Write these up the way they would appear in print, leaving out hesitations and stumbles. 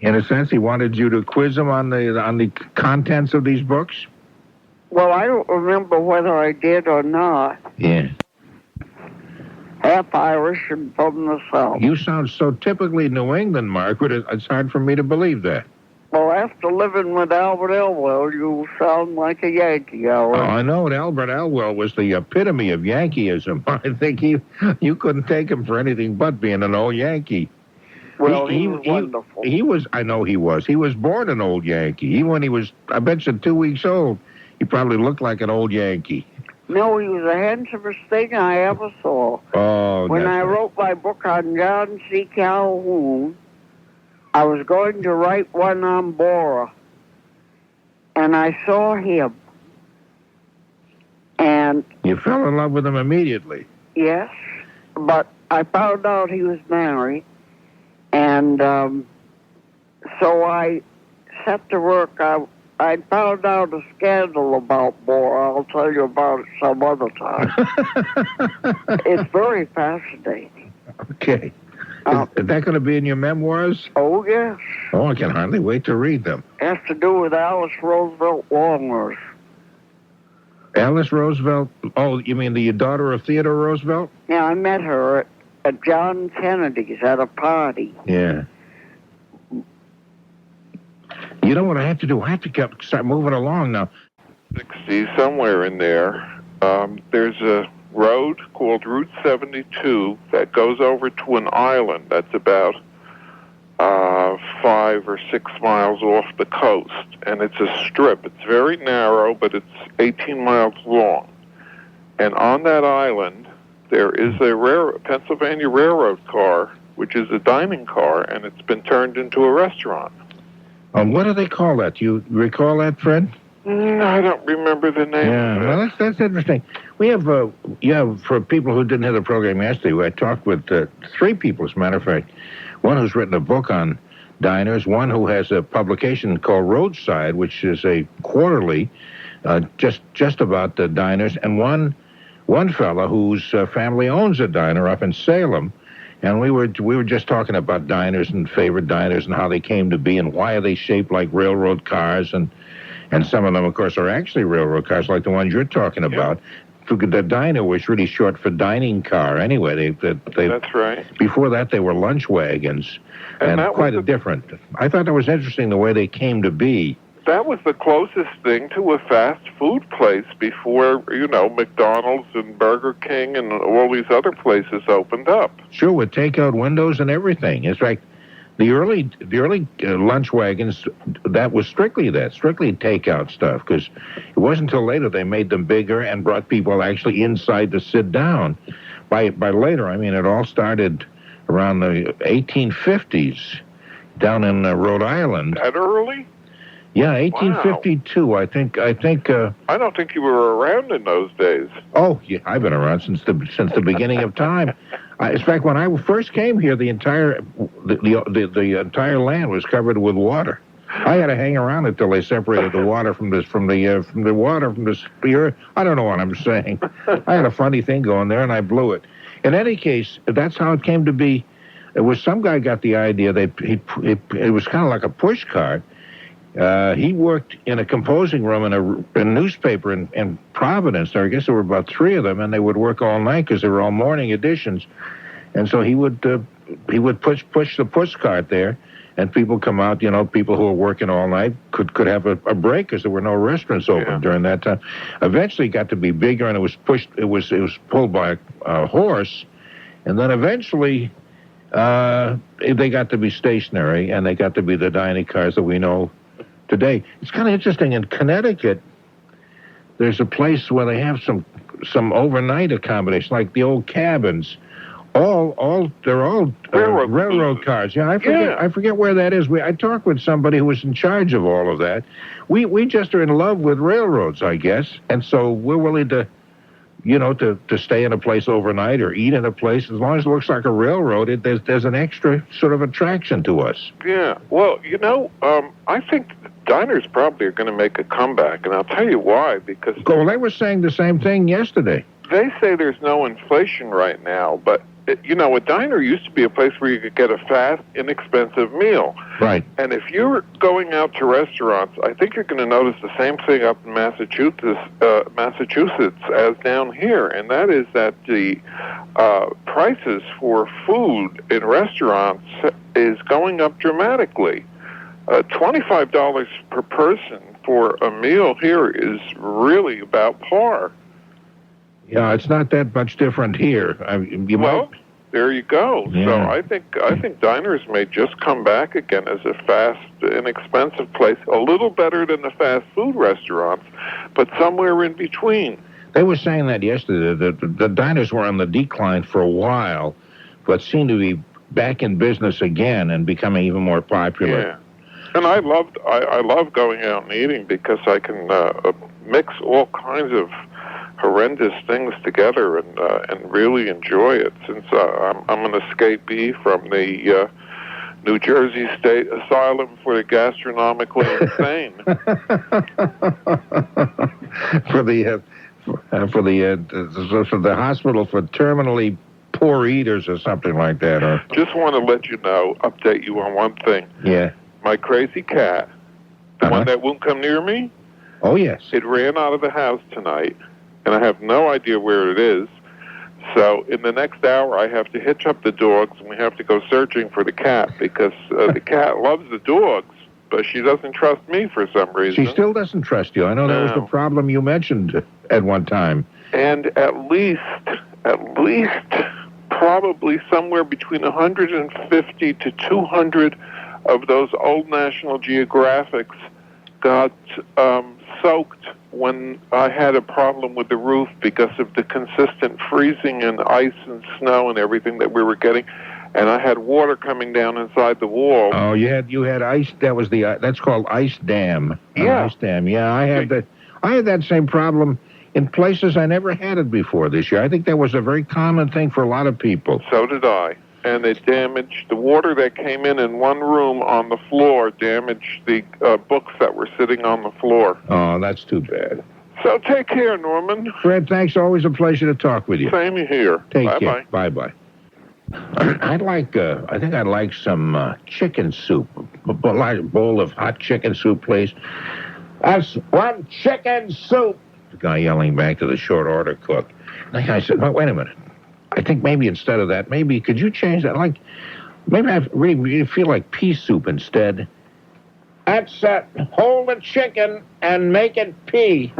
In a sense, he wanted you to quiz him on the contents of these books? Well, I don't remember whether I did or not. Yeah. Half Irish and from the South. You sound so typically New England, Margaret. It's hard for me to believe that. Well, after living with Albert Elwell, you sound like a Yankee, Albert. Oh, I know. Albert Elwell was the epitome of Yankeeism. I think you couldn't take him for anything but being an old Yankee. Well, he was wonderful. He was, I know he was. He was born an old Yankee. Even when he was, I bet you, 2 weeks old, he probably looked like an old Yankee. No, he was the handsomest thing I ever saw. Oh, when I wrote my book on John C. Calhoun, I was going to write one on Bora, and I saw him. And you fell in love with him immediately? Yes, but I found out he was married, and so I set to work. I found out a scandal about Bora. I'll tell you about it some other time. It's very fascinating. Okay. Is that going to be in your memoirs? Oh, yes. Oh, I can hardly wait to read them. It has to do with Alice Roosevelt Longworth. Alice Roosevelt? Oh, you mean the daughter of Theodore Roosevelt? Yeah, I met her at John Kennedy's at a party. Yeah. You know what I have to do? I have to start moving along now. 60, somewhere in there, there's a road called Route 72 that goes over to an island that's about 5 or 6 miles off the coast, and it's a strip. It's very narrow, but it's 18 miles long. And on that island, there is a Pennsylvania Railroad car, which is a dining car, and it's been turned into a restaurant. What do they call that? Do you recall that, Fred? I don't remember the name of it. Well, that's interesting. We have, for people who didn't hear the program yesterday, I talked with 3 people, as a matter of fact. One who's written a book on diners, one who has a publication called Roadside, which is a quarterly, just about the diners, and one fella whose family owns a diner up in Salem. And we were just talking about diners and favorite diners and how they came to be and why are they shaped like railroad cars, and some of them, of course, are actually railroad cars like the ones you're talking about. The diner was really short for dining car anyway. That's right. Before that, they were lunch wagons, and quite a different. I thought that was interesting the way they came to be. That was the closest thing to a fast food place before, McDonald's and Burger King and all these other places opened up. Sure, with takeout windows and everything. It's like the early lunch wagons, that was strictly takeout stuff, because it wasn't until later they made them bigger and brought people actually inside to sit down. By later, I mean, it all started around the 1850s down in Rhode Island. That early? Yeah, 1852. Wow. I think. I don't think you were around in those days. Oh, yeah, I've been around since the beginning of time. In fact, when I first came here, the entire land was covered with water. I had to hang around until they separated the water from the earth. I don't know what I'm saying. I had a funny thing going there, and I blew it. In any case, that's how it came to be. It was some guy got the idea that it was kind of like a push cart. He worked in a composing room in a newspaper in Providence. I guess there were about 3 of them, and they would work all night because they were all morning editions. And so he would push the push cart there, and people come out. People who were working all night could have a break because there were no restaurants open during that time. Eventually, it got to be bigger, and it was pushed. It was pulled by a horse, and then eventually they got to be stationary, and they got to be the dining cars that we know today. It's kind of interesting. In Connecticut, there's a place where they have some overnight accommodation, like the old cabins. They're all railroad cars. Yeah, I forget where that is. I talked with somebody who was in charge of all of that. We just are in love with railroads, I guess, and so we're willing to stay in a place overnight or eat in a place as long as it looks like a railroad. There's an extra sort of attraction to us. Yeah. Well, I think diners probably are going to make a comeback, and I'll tell you why. Because they were saying the same thing yesterday. They say there's no inflation right now, but you know, a diner used to be a place where you could get a fast, inexpensive meal. Right. And if you're going out to restaurants, I think you're going to notice the same thing up in Massachusetts as down here, and that is that the prices for food in restaurants is going up dramatically. $25 per person for a meal here is really about par. Yeah, it's not that much different here. There you go. Yeah. So I think diners may just come back again as a fast, inexpensive place, a little better than the fast food restaurants, but somewhere in between. They were saying that yesterday, that the diners were on the decline for a while, but seem to be back in business again and becoming even more popular. Yeah. And I love going out and eating because I can mix all kinds of horrendous things together and really enjoy it. Since I'm an escapee from the New Jersey State Asylum for the Gastronomically Insane. for the hospital for terminally poor eaters or something like that. Or just want to let you know, update you on one thing. Yeah. My crazy cat, the one that won't come near me. Oh yes. It ran out of the house tonight, and I have no idea where it is. So in the next hour, I have to hitch up the dogs, and we have to go searching for the cat because the cat loves the dogs, but she doesn't trust me for some reason. She still doesn't trust you. I know that was the problem you mentioned at one time. And at least probably somewhere between 150 to 200 of those old National Geographics got soaked when I had a problem with the roof because of the consistent freezing and ice and snow and everything that we were getting, and I had water coming down inside the wall. Oh, you had ice. That's called ice dam. Yeah, ice dam. Yeah, I had that same problem in places I never had it before this year. I think that was a very common thing for a lot of people. So did I. And it damaged the water that came in one room on the floor, damaged the books that were sitting on the floor. Oh, that's too bad. So take care, Norman. Fred, thanks. Always a pleasure to talk with you. Same here. Take care. Bye-bye. I think I'd like some chicken soup. A bowl of hot chicken soup, please. That's one chicken soup. The guy yelling back to the short order cook. The guy said, wait a minute. I think maybe instead of that, could you change that? Maybe I really feel like pea soup instead. That's hold the chicken and make it pea.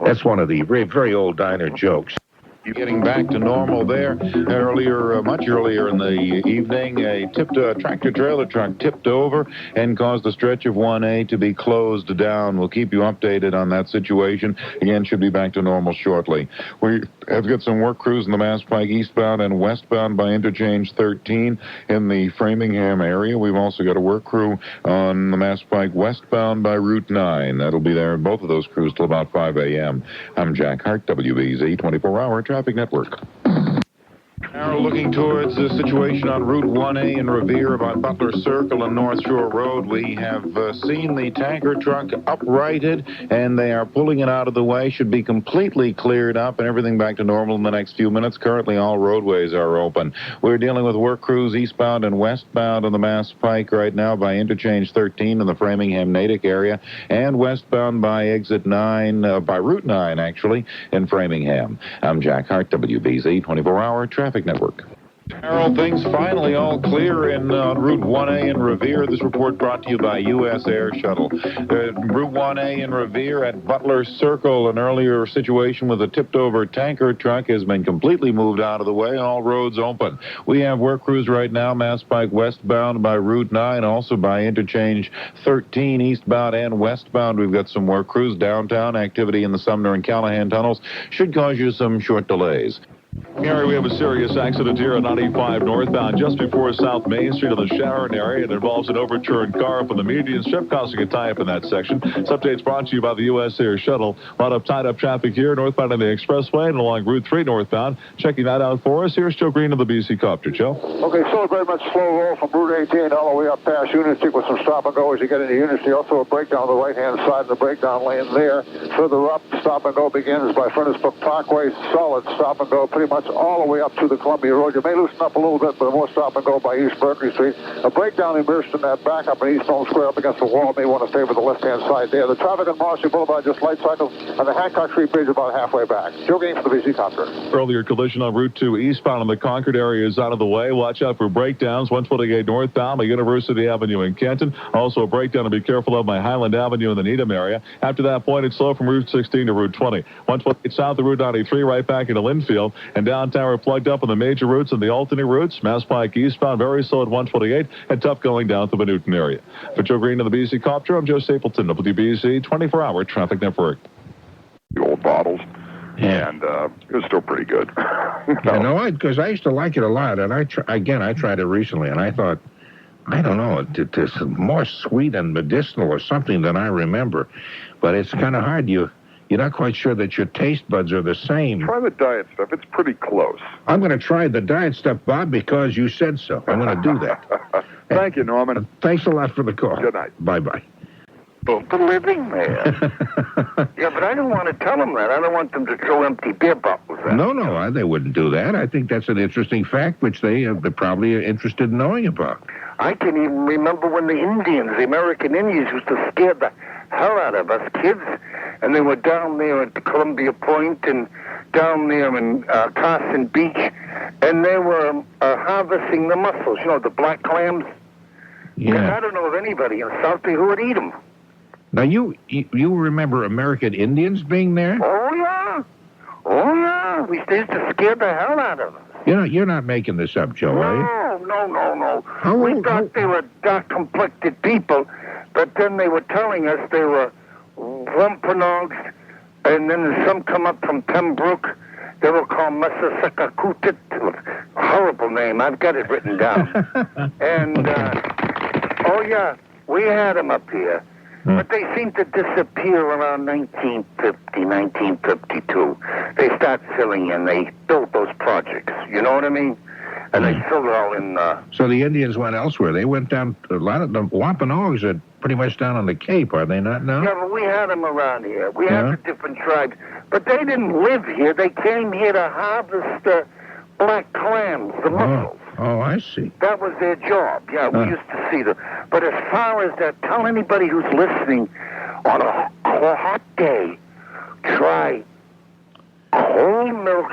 That's one of the very, very old diner jokes. Getting back to normal there. Much earlier in the evening, a tractor-trailer truck tipped over and caused the stretch of 1A to be closed down. We'll keep you updated on that situation. Again, should be back to normal shortly. We have got some work crews in the Mass Pike eastbound and westbound by Interchange 13 in the Framingham area. We've also got a work crew on the Mass Pike westbound by Route 9. That'll be there, both of those crews, till about 5 a.m. I'm Jack Hart, WBZ 24-hour Traffic Network. Now looking towards the situation on Route 1A in Revere about Butler Circle and North Shore Road. We have seen the tanker truck uprighted, and they are pulling it out of the way. Should be completely cleared up and everything back to normal in the next few minutes. Currently, all roadways are open. We're dealing with work crews eastbound and westbound on the Mass Pike right now by Interchange 13 in the Framingham-Natick area, and westbound by Exit 9, by Route 9, actually, in Framingham. I'm Jack Hart, WBZ 24-hour Traffic Network. Harold, things finally all clear in Route 1A in Revere. This report brought to you by U.S. Air Shuttle. Route 1A in Revere at Butler Circle, an earlier situation with a tipped-over tanker truck has been completely moved out of the way. All roads open. We have work crews right now, Mass Pike westbound by Route 9, also by Interchange 13 eastbound and westbound. We've got some work crews downtown. Activity in the Sumner and Callahan tunnels should cause you some short delays. Gary, we have a serious accident here on 95 northbound just before South Main Street in the Sharon area. It involves an overturned car from the median strip causing a tie-up in that section. This update's brought to you by the U.S. Air Shuttle. A lot of tied-up traffic here northbound on the expressway and along Route 3 northbound. Checking that out for us, here's Joe Green of the BC Copter. Joe? Okay, still a very much slow roll from Route 18 all the way up past Unity with some stop and go as you get into Unity. Also a breakdown on the right-hand side of the breakdown lane there. Further up, stop and go begins by Furnace Brook Parkway. Solid stop and go pretty much runs all the way up to the Columbia Road. You may loosen up a little bit, but more stop and go by East Berkeley Street. A breakdown in Merston, that back up in East Stone Square up against the wall. May want to stay with the left-hand side there. The traffic on Marcy Boulevard just light cycle, and the Hancock Street Bridge about halfway back. Joe Gaines for the BC Copter. Earlier collision on Route 2 eastbound in the Concord area is out of the way. Watch out for breakdowns. 128 northbound by University Avenue in Kenton. Also a breakdown, and be careful of my Highland Avenue in the Needham area. After that point, it's slow from Route 16 to Route 20. 128 south of Route 93 right back into Linfield. And downtown we're plugged up on the major routes and the alternate routes. Mass Pike eastbound very slow at 128 and tough going down to the Newton area. For Joe Green of the BC Copter, I'm Joe Stapleton, WBC 24-hour traffic network. The old bottles. Yeah. And it was still pretty good. Because I used to like it a lot, and I tried it recently, and I thought, I don't know, it's more sweet and medicinal or something than I remember, but it's kind of hard. You're not quite sure that your taste buds are the same. Try the diet stuff. It's pretty close. I'm going to try the diet stuff, Bob, because you said so. I'm going to do that. Thank you, Norman. Thanks a lot for the call. Good night. Bye-bye. Built a living there. Yeah, but I don't want to tell them that. I don't want them to throw empty beer bottles at No, they wouldn't do that. I think that's an interesting fact, which they're probably interested in knowing about. I can even remember when the Indians, the American Indians, used to scare the hell out of us kids. And they were down there at Columbia Point and down there in Carson Beach. And they were harvesting the mussels, the black clams. Yeah. I don't know of anybody in South Bay who would eat them. Now, you remember American Indians being there? Oh, yeah. We used to scare the hell out of us. You're not making this up, Joe, are you? No. We thought they were dark-complected people, but then they were telling us they were Wampanoags, and then some come up from Pembroke. They were called Massasakakutit. Horrible name. I've got it written down. And, we had them up here. But they seemed to disappear around 1950, 1952. They start filling in. They built those projects. You know what I mean? And they filled it all in. So the Indians went elsewhere. They went down, a lot of the Wampanoags are pretty much down on the Cape, are they not now? Yeah, but we had them around here. We had the different tribes. But they didn't live here. They came here to harvest black clams, the mussels. Oh, I see. That was their job. Yeah, we used to see them. But as far as that, tell anybody who's listening, on a hot day, try cold milk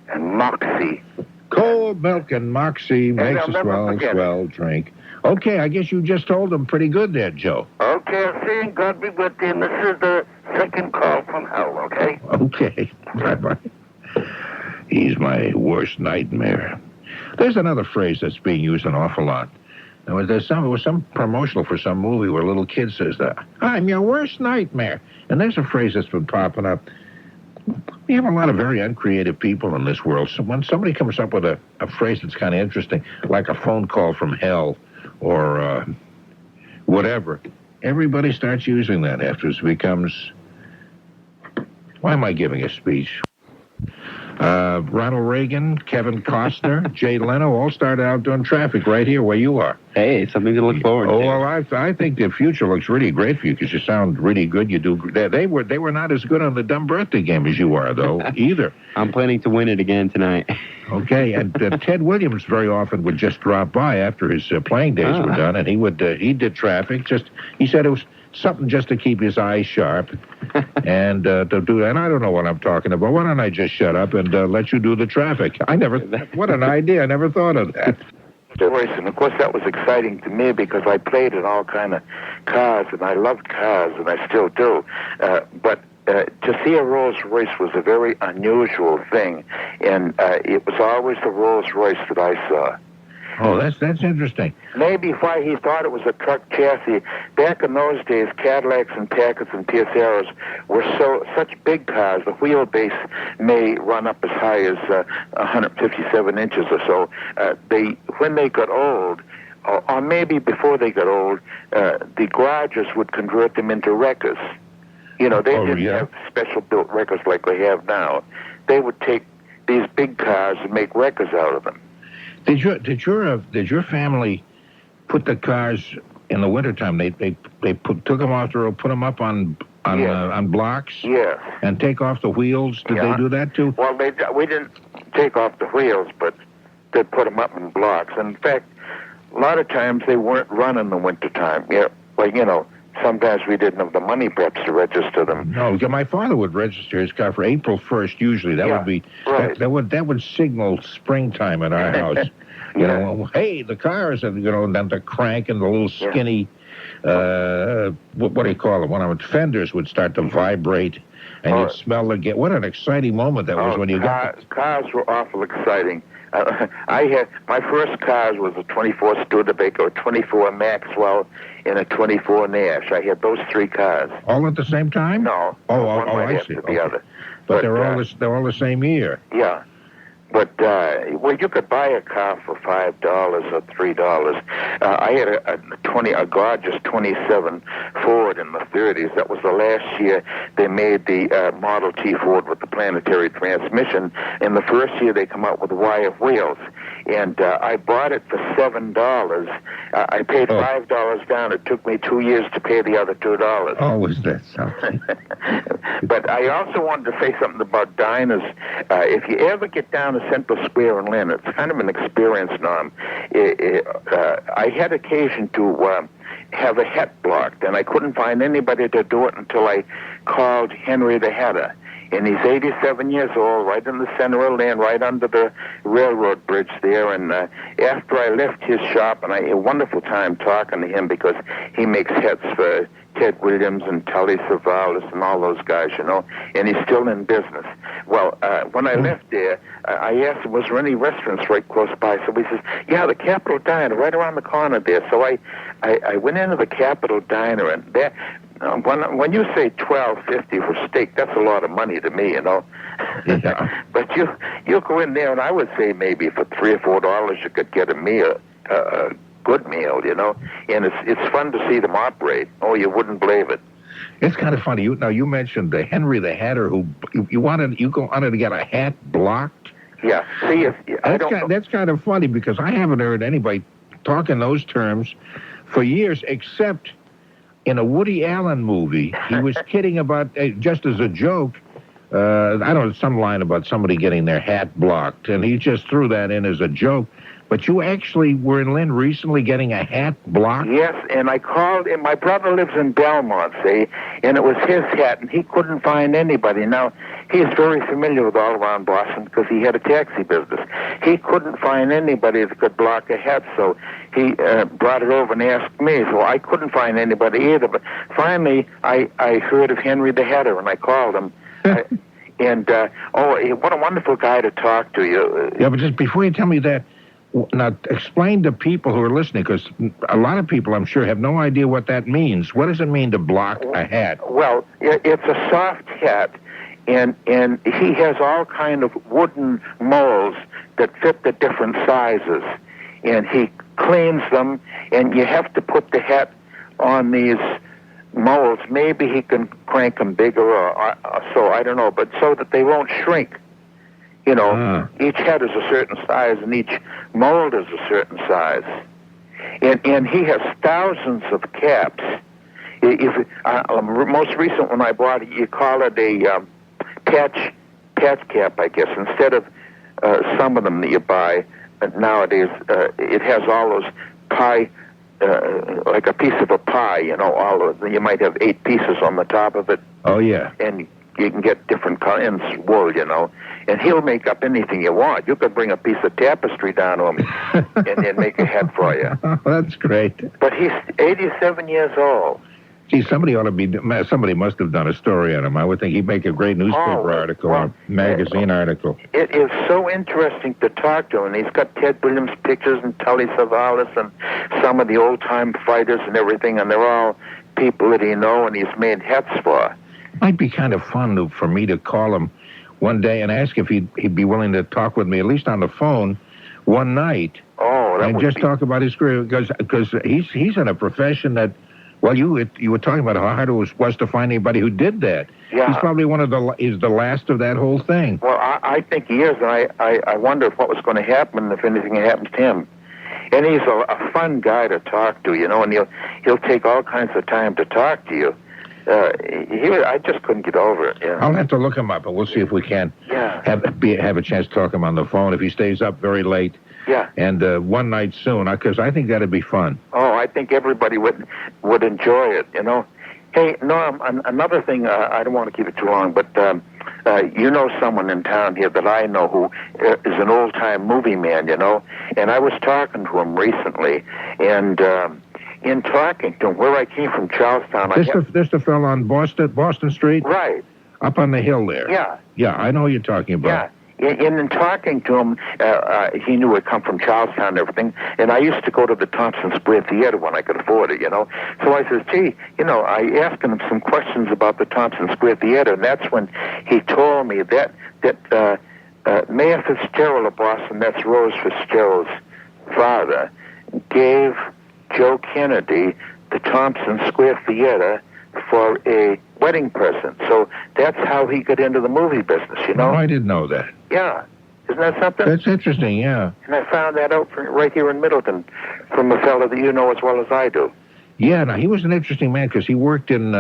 and Moxie. Cold milk and Moxie makes a swell drink. Okay, I guess you just told them pretty good there, Joe. Okay, I'll see you, and God be with you. And this is the second call from hell, okay? Okay, bye-bye. He's my worst nightmare. There's another phrase that's being used an awful lot. It was some promotional for some movie where a little kid says that, I'm your worst nightmare. And there's a phrase that's been popping up. We have a lot of very uncreative people in this world. So when somebody comes up with a phrase that's kind of interesting, like a phone call from hell or whatever, everybody starts using that after it becomes... Why am I giving a speech? Ronald Reagan, Kevin Costner, Jay Leno all started out doing traffic right here where you are. Hey, something to look forward to. Oh, well, I think the future looks really great for you because you sound really good. You do. They were not as good on the dumb birthday game as you are, though, either. I'm planning to win it again tonight. Okay, and Ted Williams very often would just drop by after his playing days were done, and he did traffic. He said it was something just to keep his eyes sharp and to do that. And I don't know what I'm talking about. Why don't I just shut up and let you do the traffic? What an idea. I never thought of that. Race, and of course that was exciting to me because I played in all kind of cars, and I loved cars, and I still do. But to see a Rolls Royce was a very unusual thing, and it was always the Rolls Royce that I saw. Oh, that's interesting. Maybe why he thought it was a truck chassis. Back in those days, Cadillacs and Packards and Pieceros were such big cars. The wheelbase may run up as high as 157 inches or so. When they got old, or maybe before they got old, the garages would convert them into wreckers. They didn't have special built wreckers like they have now. They would take these big cars and make wreckers out of them. Did your family put the cars in the wintertime? They took them off the road, put them up on blocks, yes, and take off the wheels. Did they do that too? Well, we didn't take off the wheels, but they'd put them up in blocks. And in fact, a lot of times they weren't run in the wintertime. Yeah, well, you know, sometimes we didn't have the money perhaps to register them. No, my father would register his car for April 1st usually. That would be right. that would signal springtime at our house. You know, hey, the cars, and you know, and then the crank and the little skinny, what do you call it? One of the fenders would start to vibrate, and you'd smell the what an exciting moment that was when you got. Cars were awful exciting. I had my first cars was a 24 Studebaker, a 24 Maxwell, and a 24 Nash. I had those three cars. All at the same time? No. One might I have see. to the other. But they're all the same year. Yeah. But, well, you could buy a car for $5 or $3. I had a gorgeous 27 Ford in the 30s. That was the last year they made the Model T Ford with the planetary transmission. In the first year, they come out with wire wheels. And I bought it for $7. I paid $5 down. It took me 2 years to pay the other $2. Oh, was that something? But I also wanted to say something about diners. If you ever get down to Central Square in Lynn, it's kind of an experience, Norm. I had occasion to have a hat blocked, and I couldn't find anybody to do it until I called Henry the Hatter. And he's 87 years old, right in the center of Lynn, right under the railroad bridge there. And after I left his shop, and I had a wonderful time talking to him because he makes hats for Ted Williams and Tully Savalas and all those guys, you know, and he's still in business. Well, when I left there, I asked him, was there any restaurants right close by? So he says, yeah, the Capitol Diner, right around the corner there. So I went into the Capitol Diner, and there, when you say $12.50 for steak, that's a lot of money to me, you know. Yeah. But you go in there, and I would say maybe for $3 or $4 you could get a meal, a good meal, you know. And it's fun to see them operate. Oh, you wouldn't believe it. It's kind of funny. You mentioned the Henry the Hatter, who you wanted to get a hat blocked. Yeah. See, that's kind of funny because I haven't heard anybody talk in those terms for years, except in a Woody Allen movie. He was kidding about, just as a joke, I don't know, some line about somebody getting their hat blocked, and he just threw that in as a joke. But you actually were in Lynn recently getting a hat blocked? Yes, and I called, and my brother lives in Belmont, see, and it was his hat, and he couldn't find anybody. Now, he's very familiar with all around Boston because he had a taxi business. He couldn't find anybody that could block a hat, so he brought it over and asked me. So I couldn't find anybody either. But finally, I heard of Henry the Hatter, and I called him. And, what a wonderful guy to talk to you. Yeah, but just before you tell me that, now, explain to people who are listening, because a lot of people, I'm sure, have no idea what that means. What does it mean to block a hat? Well, it's a soft hat, and he has all kind of wooden molds that fit the different sizes, and he cleans them, and you have to put the hat on these molds. Maybe he can crank them bigger or so, I don't know, but so that they won't shrink. You know, each head is a certain size, and each mold is a certain size. And he has thousands of caps. Most recent one I bought, you call it a patch cap, I guess. Instead of some of them that you buy nowadays, it has all those pie, like a piece of a pie, you know, you might have 8 pieces on the top of it. Oh, yeah. And you can get different kinds of wool, you know. And he'll make up anything you want. You could bring a piece of tapestry down to him and then make a hat for you. Oh, that's great. But he's 87 years old. Gee, somebody must have done a story on him. I would think he'd make a great newspaper article or magazine article. It is so interesting to talk to him. And he's got Ted Williams pictures and Tully Savalas and some of the old-time fighters and everything, and they're all people that he knows and he's made hats for. It might be kind of fun for me to call him one day and ask if he'd be willing to talk with me, at least on the phone, one night. Oh, that and just talk about his career, because he's in a profession that, well, you were talking about how hard it was to find anybody who did that. Yeah. He's probably he's the last of that whole thing. Well, I think he is, and I wonder what was going to happen if anything happened to him. And he's a fun guy to talk to, you know, and he'll take all kinds of time to talk to you. I just couldn't get over it. Yeah. I'll have to look him up, and we'll see if we can have a chance to talk him on the phone if he stays up very late. Yeah. And one night soon, because I think that'd be fun. Oh, I think everybody would enjoy it, you know. Hey, Norm, another thing, I don't want to keep it too long, but you know someone in town here that I know who is an old-time movie man, you know, and I was talking to him recently, and in talking to him, where I came from, Charlestown... This the fellow on Boston Street? Right. Up on the hill there? Yeah. Yeah, I know who you're talking about. Yeah. In talking to him, he knew I'd come from Charlestown and everything, and I used to go to the Thompson Square Theater when I could afford it, you know. So I says, gee, you know, I asked him some questions about the Thompson Square Theater, and that's when he told me that Mayor Fitzgerald of Boston, that's Rose Fitzgerald's father, gave Joe Kennedy the Thompson Square Theater for a wedding present. So that's how he got into the movie business, you know? Oh, I didn't know that. Yeah. Isn't that something? That's interesting, yeah. And I found that out right here in Middleton from a fellow that you know as well as I do. Yeah, now, he was an interesting man because he worked in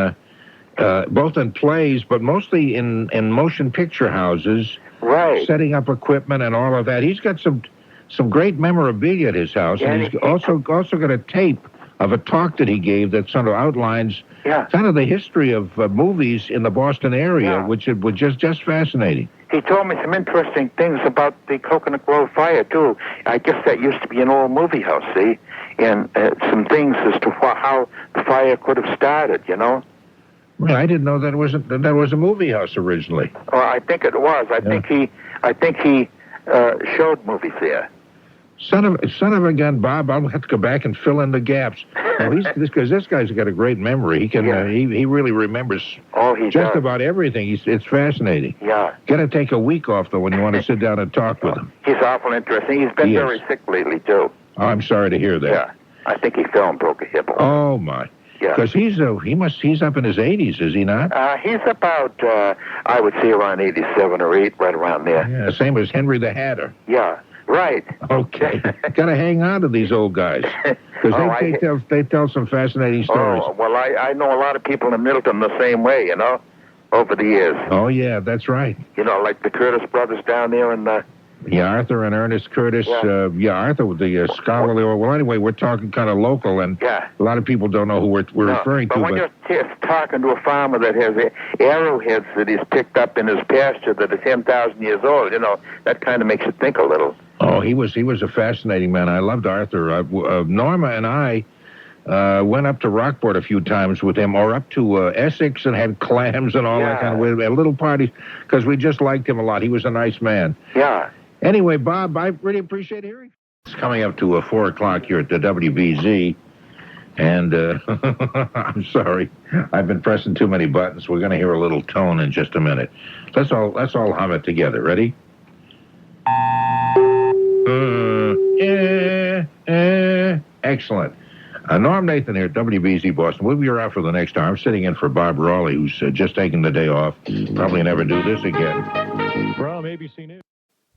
both in plays, but mostly in motion picture houses. Right. Setting up equipment and all of that. He's got some great memorabilia at his house, and he's also got a tape of a talk that he gave that sort of outlines kind of the history of movies in the Boston area, which was just fascinating. He told me some interesting things about the Coconut Grove fire, too. I guess that used to be an old movie house, see? And some things as to how the fire could have started, you know? Well, I didn't know that was a movie house originally. Oh, I think it was. I think he showed movies there. Son of a gun, Bob. I'll have to go back and fill in the gaps. Well, this guy's got a great memory. He can he really remembers just about everything. It's fascinating. Yeah. Got to take a week off though when you want to sit down and talk with him. He's awful interesting. He's been very sick lately too. Oh, I'm sorry to hear that. Yeah. I think he fell and broke a hip. Oh my. Yeah. Because he's up in his 80s, is he not? He's about I would say around 87 or 8, right around there. Yeah, same as Henry the Hatter. Yeah. Right. Okay. Got to hang on to these old guys because they tell some fascinating stories. Oh, well, I know a lot of people in Middleton the same way, you know, over the years. Oh, yeah, that's right. You know, like the Curtis brothers down there in the... Yeah, Arthur and Ernest Curtis. Arthur with the scholarly... Well, anyway, we're talking kind of local, and a lot of people don't know who we're referring to. But when you're talking to a farmer that has arrowheads that he's picked up in his pasture that are 10,000 years old, you know, that kind of makes you think a little. Oh, he was a fascinating man. I loved Arthur. Norma and I went up to Rockport a few times with him, or up to Essex and had clams and all that kind of way, at little parties, because we just liked him a lot. He was a nice man. Yeah. Anyway, Bob, I really appreciate hearing. It's coming up to 4 o'clock here at the WBZ, and I'm sorry, I've been pressing too many buttons. We're going to hear a little tone in just a minute. Let's all hum it together. Ready? Excellent. Norm Nathan here at WBZ Boston. We'll be around for the next hour. I'm sitting in for Bob Rawley, who's just taking the day off. Probably never do this again. From ABC News.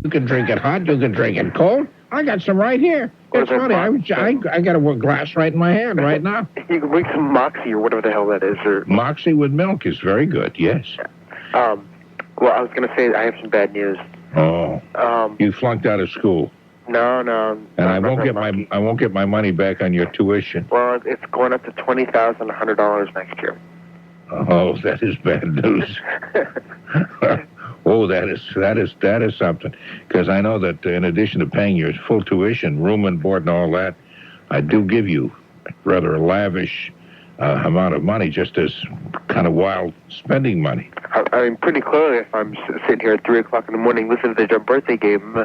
You can drink it hot. You can drink it cold. I got some right here. It's funny. I got a glass right in my hand right now. You can bring some Moxie or whatever the hell that is. Or Moxie with milk is very good. Yes. Well, I was going to say I have some bad news. Oh. You flunked out of school. No. And I won't get my money back on your tuition. Well, it's going up to $20,100 next year. Oh, that is bad news. Oh, that is something. Because I know that in addition to paying your full tuition, room and board and all that, I do give you rather a lavish amount of money, just as kind of wild spending money. I mean, pretty clearly, if I'm sitting here at 3 o'clock in the morning listening to their birthday game,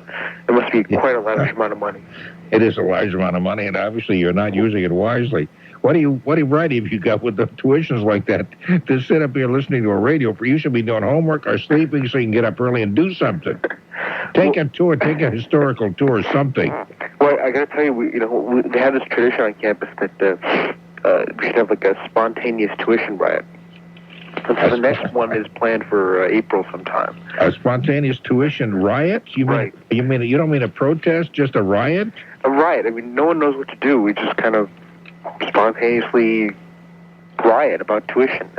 it must be quite a large amount of money. It is a large amount of money, and obviously you're not using it wisely. What do you write if you got with the tuitions like that to sit up here listening to a radio? You should be doing homework or sleeping so you can get up early and do something. Take a tour, take a historical tour or something. Well, I got to tell you, they have this tradition on campus that we should have like a spontaneous tuition riot. And so the next one is planned for April sometime. A spontaneous tuition riot? You don't mean a protest, just a riot? A riot. I mean, no one knows what to do. We just kind of spontaneously riot about tuition,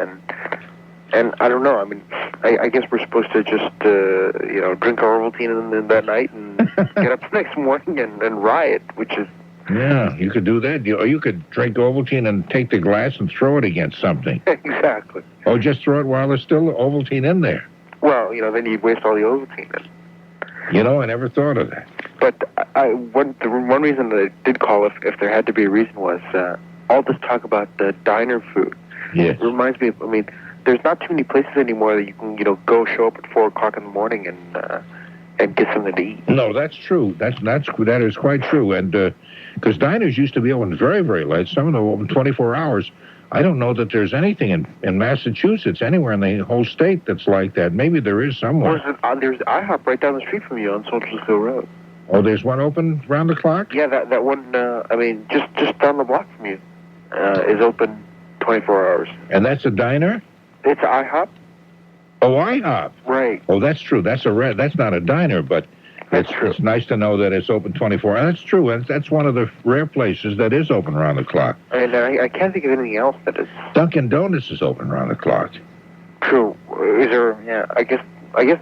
and I don't know. I mean, I guess we're supposed to just drink our Ovaltine in that night and get up the next morning and riot, which is. Yeah, you could do that. Or you could drink Ovaltine and take the glass and throw it against something. Exactly. Or just throw it while there's still Ovaltine in there. Well, then you'd waste all the Ovaltine. I never thought of that. But the one reason that I did call, if there had to be a reason, was all this talk about the diner food. Yes. It reminds me of, there's not too many places anymore that you can, go show up at 4 o'clock in the morning and get something to eat. No, that's true. That is quite true. And because diners used to be open very, very late. Some of them open 24 hours. I don't know that there's anything in Massachusetts, anywhere in the whole state that's like that. Maybe there is somewhere. There's IHOP right down the street from you on Soldiers Hill Road. Oh, there's one open round the clock? Yeah, that one, just down the block from you, is open 24 hours. And that's a diner? It's IHOP. Oh, IHOP. Right. Oh, that's true. That's not a diner, but that's true. It's nice to know that it's open 24 hours. That's true. And that's one of the rare places that is open around the clock. And I can't think of anything else that is. Dunkin' Donuts is open around the clock. True. Is there? Yeah. I guess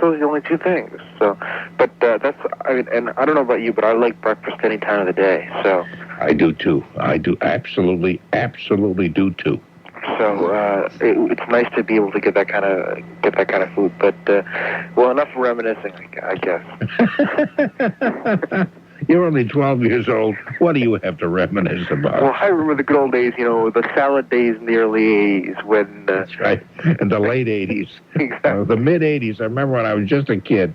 those are the only two things. So, but that's. And I don't know about you, but I like breakfast any time of the day. So. I do too. I do absolutely do too. So it's nice to be able to get that kind of food. But enough reminiscing, I guess. You're only 12 years old. What do you have to reminisce about? Well, I remember the good old days. The salad days in the early '80s when. That's right. In the late '80s. Exactly. The mid '80s. I remember when I was just a kid.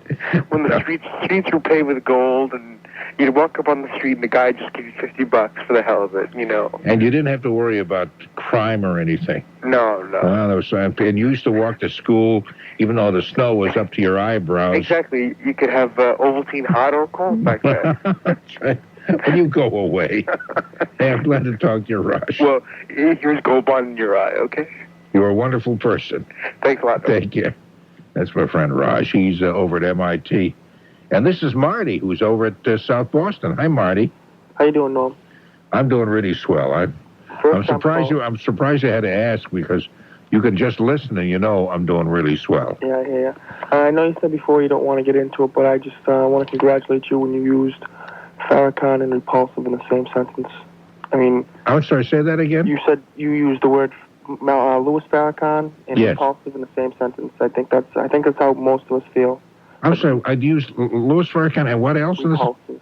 When the streets were paved with gold and. You'd walk up on the street and the guy just give you $50 for the hell of it, And you didn't have to worry about crime or anything. No. And you used to walk to school even though the snow was up to your eyebrows. Exactly. You could have Ovaltine hot or cold back then. That's right. Well, you go away. Hey, I'm glad to talk to you, Raj. Well, here's Gold Bond in your eye, okay? You're a wonderful person. Thanks a lot. Thank you. That's my friend Raj. He's over at MIT. And this is Marty, who's over at South Boston. Hi, Marty. How you doing, Norm? I'm doing really swell. I'm surprised you had to ask because you can just listen and I'm doing really swell. Yeah. I know you said before you don't want to get into it, but I just want to congratulate you when you used Farrakhan and repulsive in the same sentence. I'm sorry, say that again? You said you used the word Louis Farrakhan and repulsive in the same sentence. I think that's how most of us feel. I'm sorry, I'd use Louis Farrakhan and what else? Repulsive.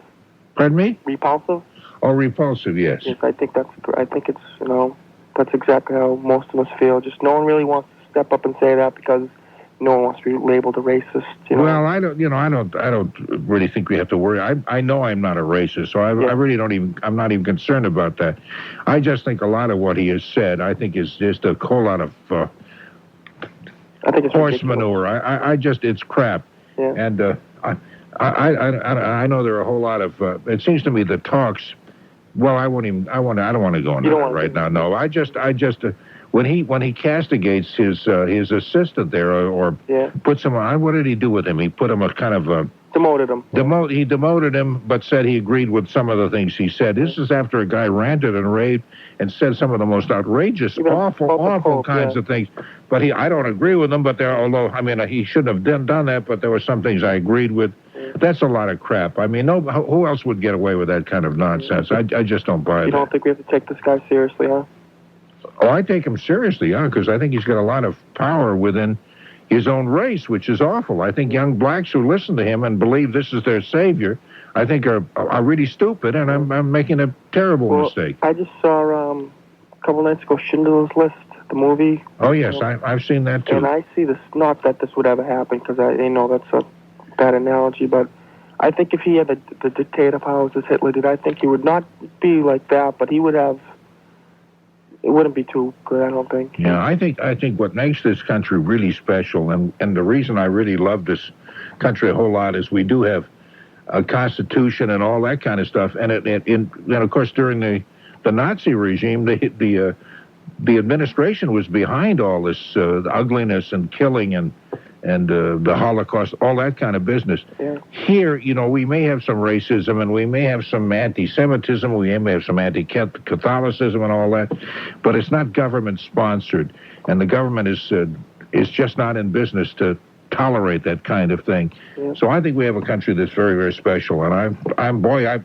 Pardon me? Repulsive? Oh, repulsive, yes. Yes, I think it's, that's exactly how most of us feel. Just no one really wants to step up and say that because no one wants to be labeled a racist, Well, I don't really think we have to worry. I know I'm not a racist, so I really I'm not even concerned about that. I just think a lot of what he has said, I think is just a whole lot of I think it's horse ridiculous. manure. It's crap. Yeah. And I know there are a whole lot of. It seems to me the talks. Well, I don't want to go into that right now. No, I just when he castigates his assistant there or puts him on. What did he do with him? He put him a kind of demoted him. He demoted him, but said he agreed with some of the things he said. This is after a guy ranted and raved and said some of the most outrageous, awful kinds of things. But I don't agree with them. But he shouldn't have done that. But there were some things I agreed with. That's a lot of crap. Who else would get away with that kind of nonsense? I just don't buy that. You don't think we have to take this guy seriously, huh? Oh, I take him seriously, because I think he's got a lot of power within his own race, which is awful. I think young blacks who listen to him and believe this is their savior, I think are really stupid, and I'm making a terrible mistake. I just saw a couple nights ago Schindler's List, the movie. Oh, yes, I've seen that, too. And I see this, not that this would ever happen, because I know that's a bad analogy, but I think if he had the dictator powers as Hitler did, I think he would not be like that, but he would have. It wouldn't be too good, I don't think. Yeah, I think what makes this country really special, and the reason I really love this country a whole lot is we do have a constitution and all that kind of stuff, and of course during the Nazi regime, the administration was behind all this ugliness and killing and and the Holocaust, all that kind of business. Yeah. Here, you know, we may have some racism and we may have some anti-Semitism, we may have some anti-Catholicism and all that, but it's not government-sponsored, and the government is just not in business to tolerate that kind of thing. Yeah. So I think we have a country that's very, very special, and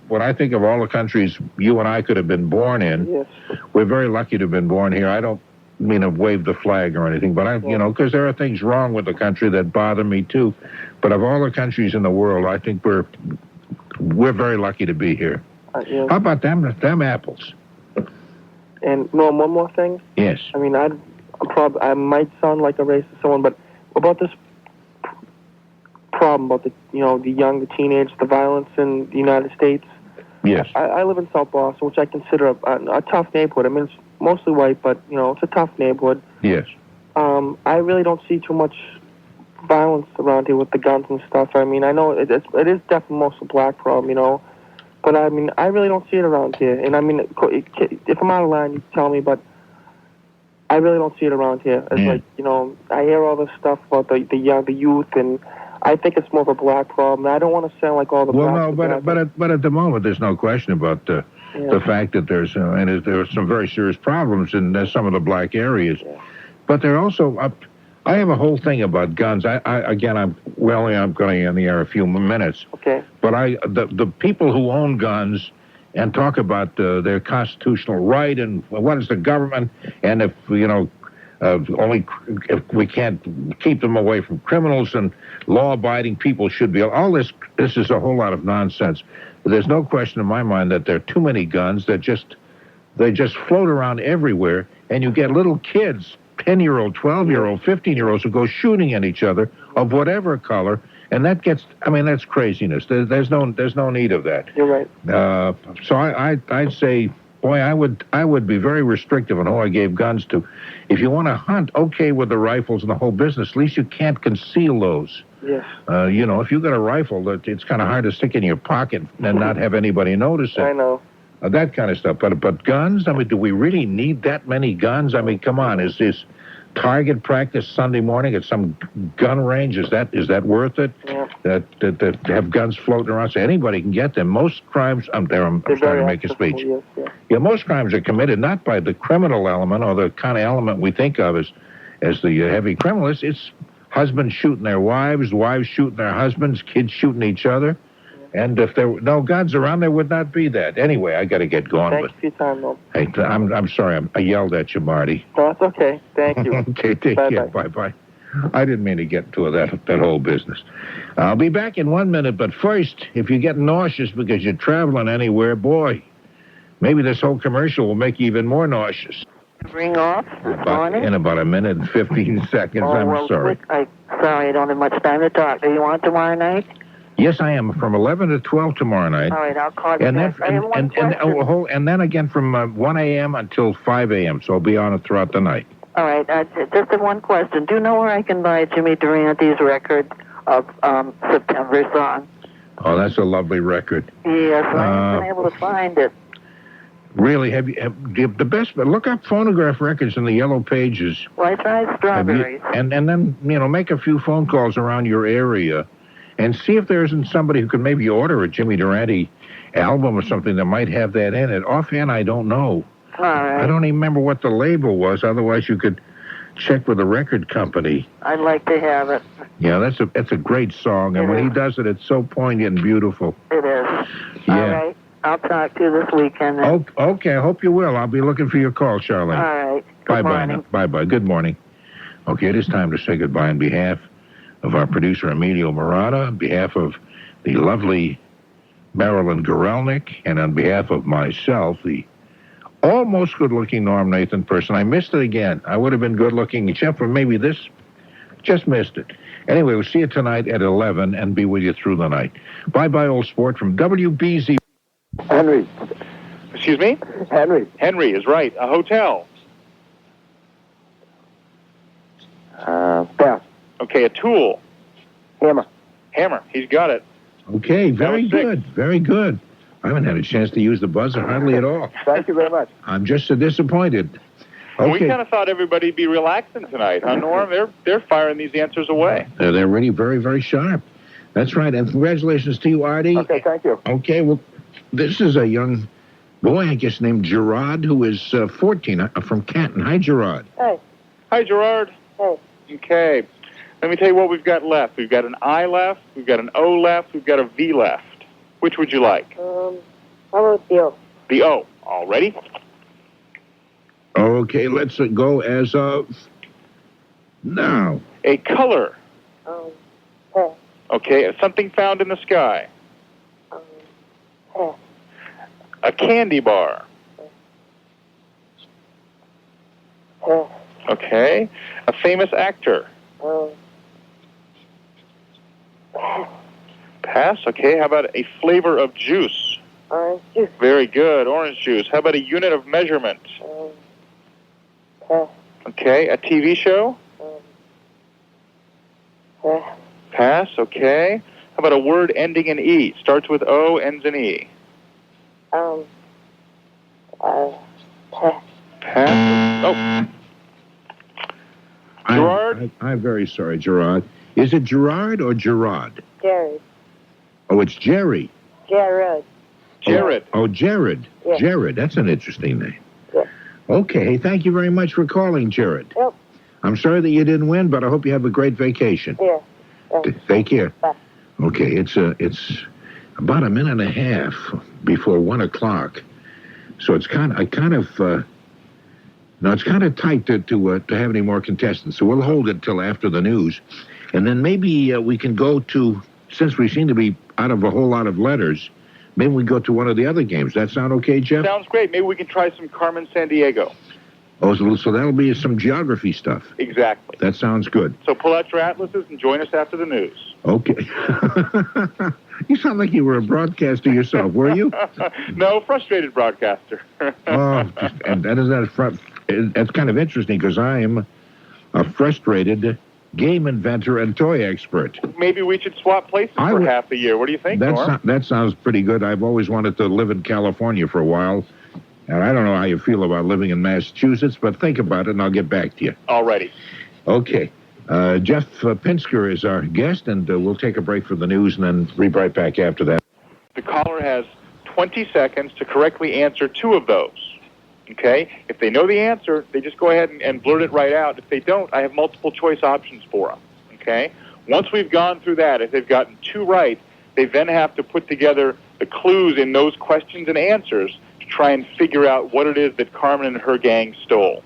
when I think of all the countries you and I could have been born in, Yes. we're very lucky to have been born here. I don't mean to wave the flag or anything, but you know, because there are things wrong with the country that bother me too. But of all the countries in the world, I think we're very lucky to be here. Yeah. How about them apples? And Norm, one more thing. Yes. I mean, I might sound like a racist someone, but about this problem about the young, the teenage, the violence in the United States. Yes. I live in South Boston, which I consider a tough neighborhood. I mean, it's mostly white, but it's a tough neighborhood. Yes. I really don't see too much violence around here with the guns and stuff. I mean, I know it is definitely mostly a black problem, but I mean, I really don't see it around here. And I mean, if I'm out of line, you tell me, but I really don't see it around here. It's like, I hear all this stuff about the youth, and I think it's more of a black problem. I don't want to sound like all the blacks. Well, no, but at the moment, there's no question about the fact that there are some very serious problems in some of the black areas. Yeah. But there also, I have a whole thing about guns. I'm going to end the air a few minutes. Okay. But the people who own guns and talk about their constitutional right and what is the government, and if we can't keep them away from criminals, and law-abiding people should be. All this is a whole lot of nonsense. There's no question in my mind that there are too many guns that they just float around everywhere, and you get little kids, 10-year-old, 12-year-old, 15-year-olds who go shooting at each other of whatever color, and that's craziness. There's no need of that. You're right. So I'd say, boy, I would be very restrictive on who I gave guns to. If you want to hunt, okay, with the rifles and the whole business, at least you can't conceal those. Yes. If you got a rifle, it's kind of hard to stick in your pocket and not have anybody notice it. I know. That kind of stuff. But guns, I mean, do we really need that many guns? I mean, come on, is target practice Sunday morning at some gun range, is that worth it? Yeah. That have guns floating around, so anybody can get them. Most crimes, I'm starting to make a speech. Yes, yeah, most crimes are committed not by the criminal element or the kind of element we think of as the heavy criminals. It's husbands shooting their wives, wives shooting their husbands, kids shooting each other. And if there were no guns around, there would not be that. Anyway, I got to get going. Thanks for your time, though. Hey, I'm sorry. I yelled at you, Marty. No, that's okay. Thank you. Okay, take care. Bye-bye. I didn't mean to get into that whole business. I'll be back in 1 minute, but first, if you get nauseous because you're traveling anywhere, boy, maybe this whole commercial will make you even more nauseous. Ring off. In about a minute and 15 seconds. I'm sorry. Sorry, I don't have much time to talk. Do you want tomorrow night? Yes, I am. From 11 to 12 tomorrow night. All right, I'll call you back. And then again from 1 a.m. until 5 a.m., so I'll be on it throughout the night. All right, just one question. Do you know where I can buy Jimmy Durante's record of September song? Oh, that's a lovely record. Yes, I haven't been able to find it. Really? Have the best? Look up phonograph records in the yellow pages. Well, I tried Strawberries. And then, make a few phone calls around your area and see if there isn't somebody who can maybe order a Jimmy Durante album or something that might have that in it. Offhand, I don't know. All right. I don't even remember what the label was. Otherwise, you could check with the record company. I'd like to have it. Yeah, that's a great song. And when he does it, it's so poignant and beautiful. It is. Yeah. All right. I'll talk to you this weekend then. Okay, I hope you will. I'll be looking for your call, Charlene. All right. Bye-bye now. Bye-bye. Good morning. Okay, it is time to say goodbye on behalf of our producer, Emilio Murata, on behalf of the lovely Marilyn Gorelnik, and on behalf of myself, the almost good-looking Norm Nathan person. I missed it again. I would have been good-looking, except for maybe this. Just missed it. Anyway, we'll see you tonight at 11 and be with you through the night. Bye-bye, old sport, from WBZ. Henry. Excuse me? Henry. Henry is right. A hotel. Pass. Okay, a tool. Hammer. Hammer. He's got it. Okay, very good. Very good. I haven't had a chance to use the buzzer hardly at all. Thank you very much. I'm just so disappointed. And we Okay. kind of thought everybody'd be relaxing tonight, huh, Norm? They're firing these answers away. They're really very, very sharp. That's right. And congratulations to you, Artie. Okay, thank you. Okay, well, this is a young boy, I guess, named Gerard, who is 14, from Canton. Hi, Gerard. Hey. Hi, Gerard. Hey. Okay. Let me tell you what we've got left. We've got an I left, we've got an O left, we've got a V left. Which would you like? How about the O? The O. All ready? Okay, let's go as of now. A color. Hey. Okay, something found in the sky. Hey. A candy bar. Hey. Okay. A famous actor. Pass. Okay, how about a flavor of juice? Orange juice. Very good, orange juice. How about a unit of measurement? Pass. Okay, a TV show? Pass. Pass, okay. How about a word ending in E? Starts with O, ends in E. Pass. Pass. Oh. Gerard? I'm very sorry, Gerard. Is it Gerard or Gerard? Jared. Oh, it's Jerry. Jared. Jared. Oh, Jared. Yeah. Jared. That's an interesting name. Yeah. Okay, thank you very much for calling, Jared. Yep. I'm sorry that you didn't win, but I hope you have a great vacation. Yeah. Take care. Bye. Okay, it's about a minute and a half before 1 o'clock, so it's kind of tight to have any more contestants. So we'll hold it till after the news, and then maybe we can go to, since we seem to be out of a whole lot of letters, maybe we go to one of the other games. That sound okay, Jeff? Sounds great. Maybe we can try some Carmen Sandiego. Oh, so that'll be some geography stuff. Exactly. That sounds good. So pull out your atlases and join us after the news. Okay. You sound like you were a broadcaster yourself, were you? No, frustrated broadcaster. And that's kind of interesting because I am a frustrated game inventor and toy expert. Maybe we should swap places for half the year. What do you think, Norm? That sounds pretty good. I've always wanted to live in California for a while. And I don't know how you feel about living in Massachusetts, but think about it and I'll get back to you. Alrighty. Okay. Jeff Pinsker is our guest, and we'll take a break for the news and then be right back after that. The caller has 20 seconds to correctly answer two of those. Okay? If they know the answer, they just go ahead and blurt it right out. If they don't, I have multiple choice options for them. Okay? Once we've gone through that, if they've gotten two right, they then have to put together the clues in those questions and answers to try and figure out what it is that Carmen and her gang stole.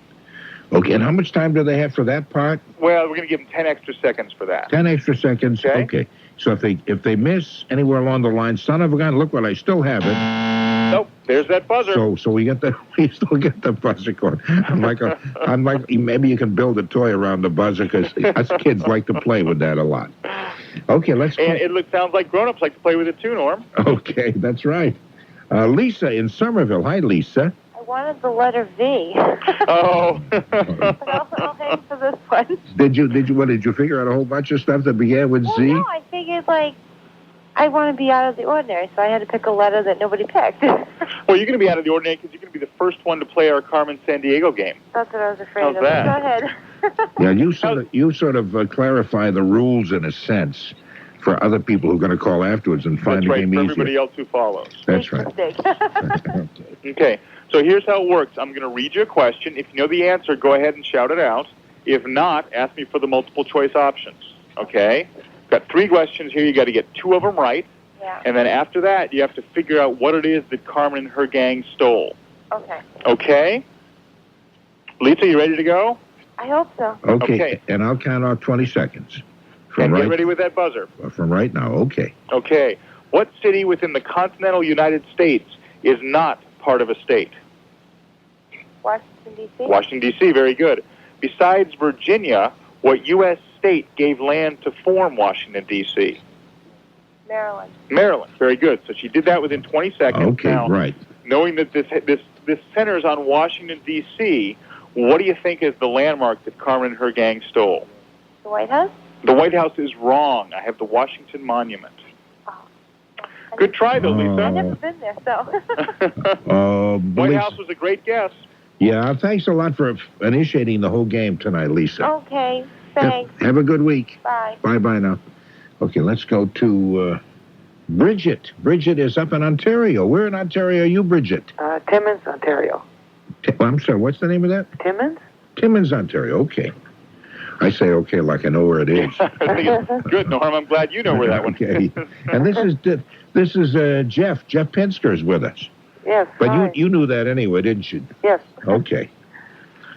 Okay, and how much time do they have for that part? Well, we're going to give them 10 extra seconds for that. 10 extra seconds? Okay. So if they miss anywhere along the line, son of a gun, look what I still have it. Nope, there's that buzzer. So we still get the buzzer going. I'm like maybe you can build a toy around the buzzer because us kids like to play with that a lot. Okay, let's go. And it sounds like grown-ups like to play with it too, Norm. Okay, that's right. Lisa in Somerville. Hi, Lisa. I wanted the letter V. Oh. But I'll hang for this one. Did you figure out a whole bunch of stuff that began with Z? No, I figured, I want to be out of the ordinary, so I had to pick a letter that nobody picked. Well, you're going to be out of the ordinary because you're going to be the first one to play our Carmen Sandiego game. That's what I was afraid How's of. that? Go ahead. Yeah, you sort of clarify the rules in a sense for other people who are going to call afterwards and find the game for easier. everybody else who follows. That's right. Okay, so here's how it works. I'm going to read you a question. If you know the answer, go ahead and shout it out. If not, ask me for the multiple choice options. Okay? Got 3 questions here. You got to get 2 of them right. Yeah. And then after that, you have to figure out what it is that Carmen and her gang stole. Okay. Okay? Lisa, you ready to go? I hope so. Okay. And I'll count off 20 seconds. And get ready with that buzzer. From right now, okay. Okay. What city within the continental United States is not part of a state? Washington, D.C.? Washington, D.C., very good. Besides Virginia, what U.S. state gave land to form Washington, D.C.? Maryland. Maryland, very good. So she did that within 20 seconds. Okay, now, right. Knowing that this centers on Washington, D.C., what do you think is the landmark that Carmen and her gang stole? The White House? The White House is wrong. I have the Washington Monument. Good try, though, Lisa. I've never been there, so. White House was a great guess. Yeah, thanks a lot for initiating the whole game tonight, Lisa. Okay, thanks. Have a good week. Bye. Bye-bye now. Okay, let's go to Bridget. Bridget is up in Ontario. Where in Ontario are you, Bridget? Timmins, Ontario. I'm sorry, what's the name of that? Timmins? Timmins, Ontario. Okay. I say okay like I know where it is. Good, Norm. I'm glad you know where that one is. And this is Jeff. Jeff Pinsker is with us. Yes. But you knew that anyway, didn't you? Yes. Okay.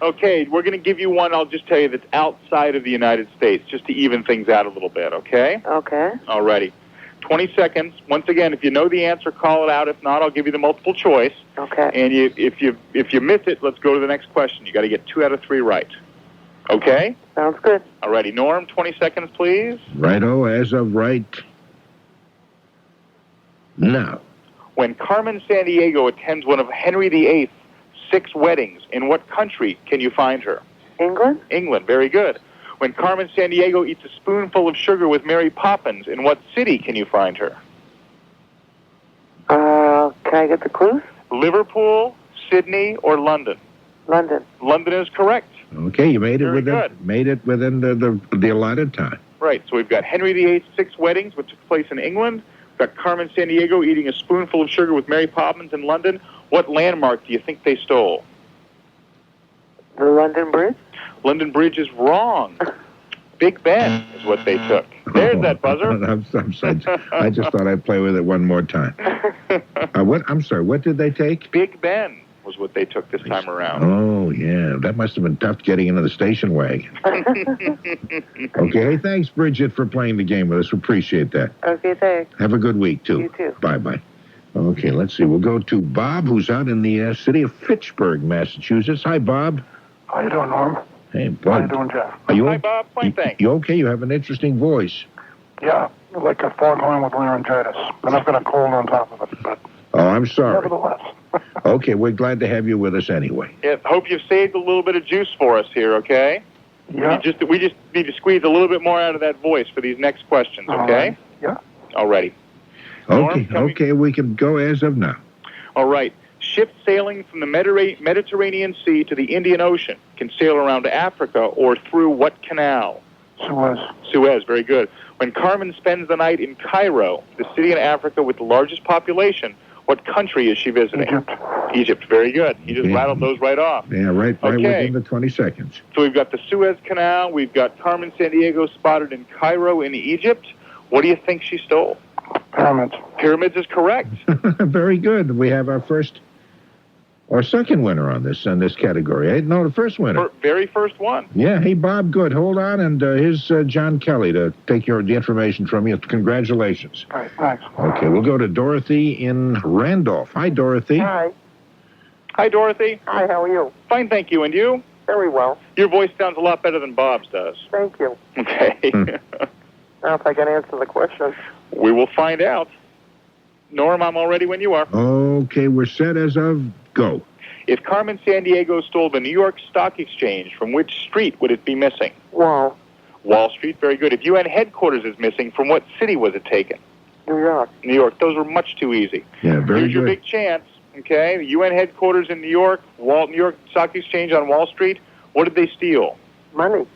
Okay, we're going to give you one, I'll just tell you, that's outside of the United States, just to even things out a little bit, okay? Okay. Alrighty. 20 seconds. Once again, if you know the answer, call it out. If not, I'll give you the multiple choice. Okay. And if you miss it, let's go to the next question. You got to get 2 out of 3 right. Okay? Sounds good. Alrighty. Norm, 20 seconds, please. Righto, as of right now. When Carmen Sandiego attends one of Henry VIII's 6 weddings, in what country can you find her? England? England. Very good. When Carmen Sandiego eats a spoonful of sugar with Mary Poppins, in what city can you find her? Can I get the clues? Liverpool, Sydney, or London? London. London is correct. Okay, you made it Very within the allotted time. Right, so we've got Henry VIII's 6 weddings, which took place in England. We've got Carmen Sandiego eating a spoonful of sugar with Mary Poppins in London. What landmark do you think they stole? The London Bridge? London Bridge is wrong. Big Ben is what they took. There's that buzzer. I'm sorry. I just thought I'd play with it one more time. What? I'm sorry. What did they take? Big Ben was what they took this time around. Oh, yeah. That must have been tough getting into the station wagon. Okay. Hey, thanks, Bridget, for playing the game with us. We appreciate that. Okay, thanks. Have a good week, too. You too. Bye-bye. Okay, let's see. We'll go to Bob, who's out in the city of Fitchburg, Massachusetts. Hi, Bob. How you doing, Norm? Hey, Bob. How you doing, Jeff? Hi, Bob. Fine, thanks. You okay? You have an interesting voice. Yeah, like a foghorn with laryngitis. And I've got a cold on top of it, but Oh, I'm sorry. nevertheless. Okay, we're glad to have you with us anyway. Yeah, hope you've saved a little bit of juice for us here, okay? Yeah. We just need to squeeze a little bit more out of that voice for these next questions, okay? All right. Yeah. Alrighty. Okay, we can go as of now. All right. Ships sailing from the Mediterranean Sea to the Indian Ocean can sail around Africa or through what canal? Suez. Suez, very good. When Carmen spends the night in Cairo, the city in Africa with the largest population, what country is she visiting? Egypt. Egypt, very good. You just rattled those right off. Yeah, right Okay. within the 20 seconds. So we've got the Suez Canal, we've got Carmen Sandiego spotted in Cairo in Egypt. What do you think she stole? Pyramids. Pyramids is correct. Very good. We have our second winner on this category. Eh? No, the first winner. Very first one. Yeah. Hey, Bob. Good. Hold on, and here's John Kelly to take the information from you. Congratulations. All right, thanks. Okay, we'll go to Dorothy in Randolph. Hi, Dorothy. Hi. Hi, Dorothy. Hi, how are you? Fine, thank you. And you? Very well. Your voice sounds a lot better than Bob's does. Thank you. Okay. Now, if I can answer the question. We will find out. Norm, I'm all ready when you are. Okay, we're set as of go. If Carmen Sandiego stole the New York Stock Exchange, from which street would it be missing? Wall. Wall Street, very good. If UN headquarters is missing, from what city was it taken? New York. New York. Those were much too easy. Yeah, very Here's your good. big chance, okay? The UN headquarters in New York, New York Stock Exchange on Wall Street. What did they steal? Money.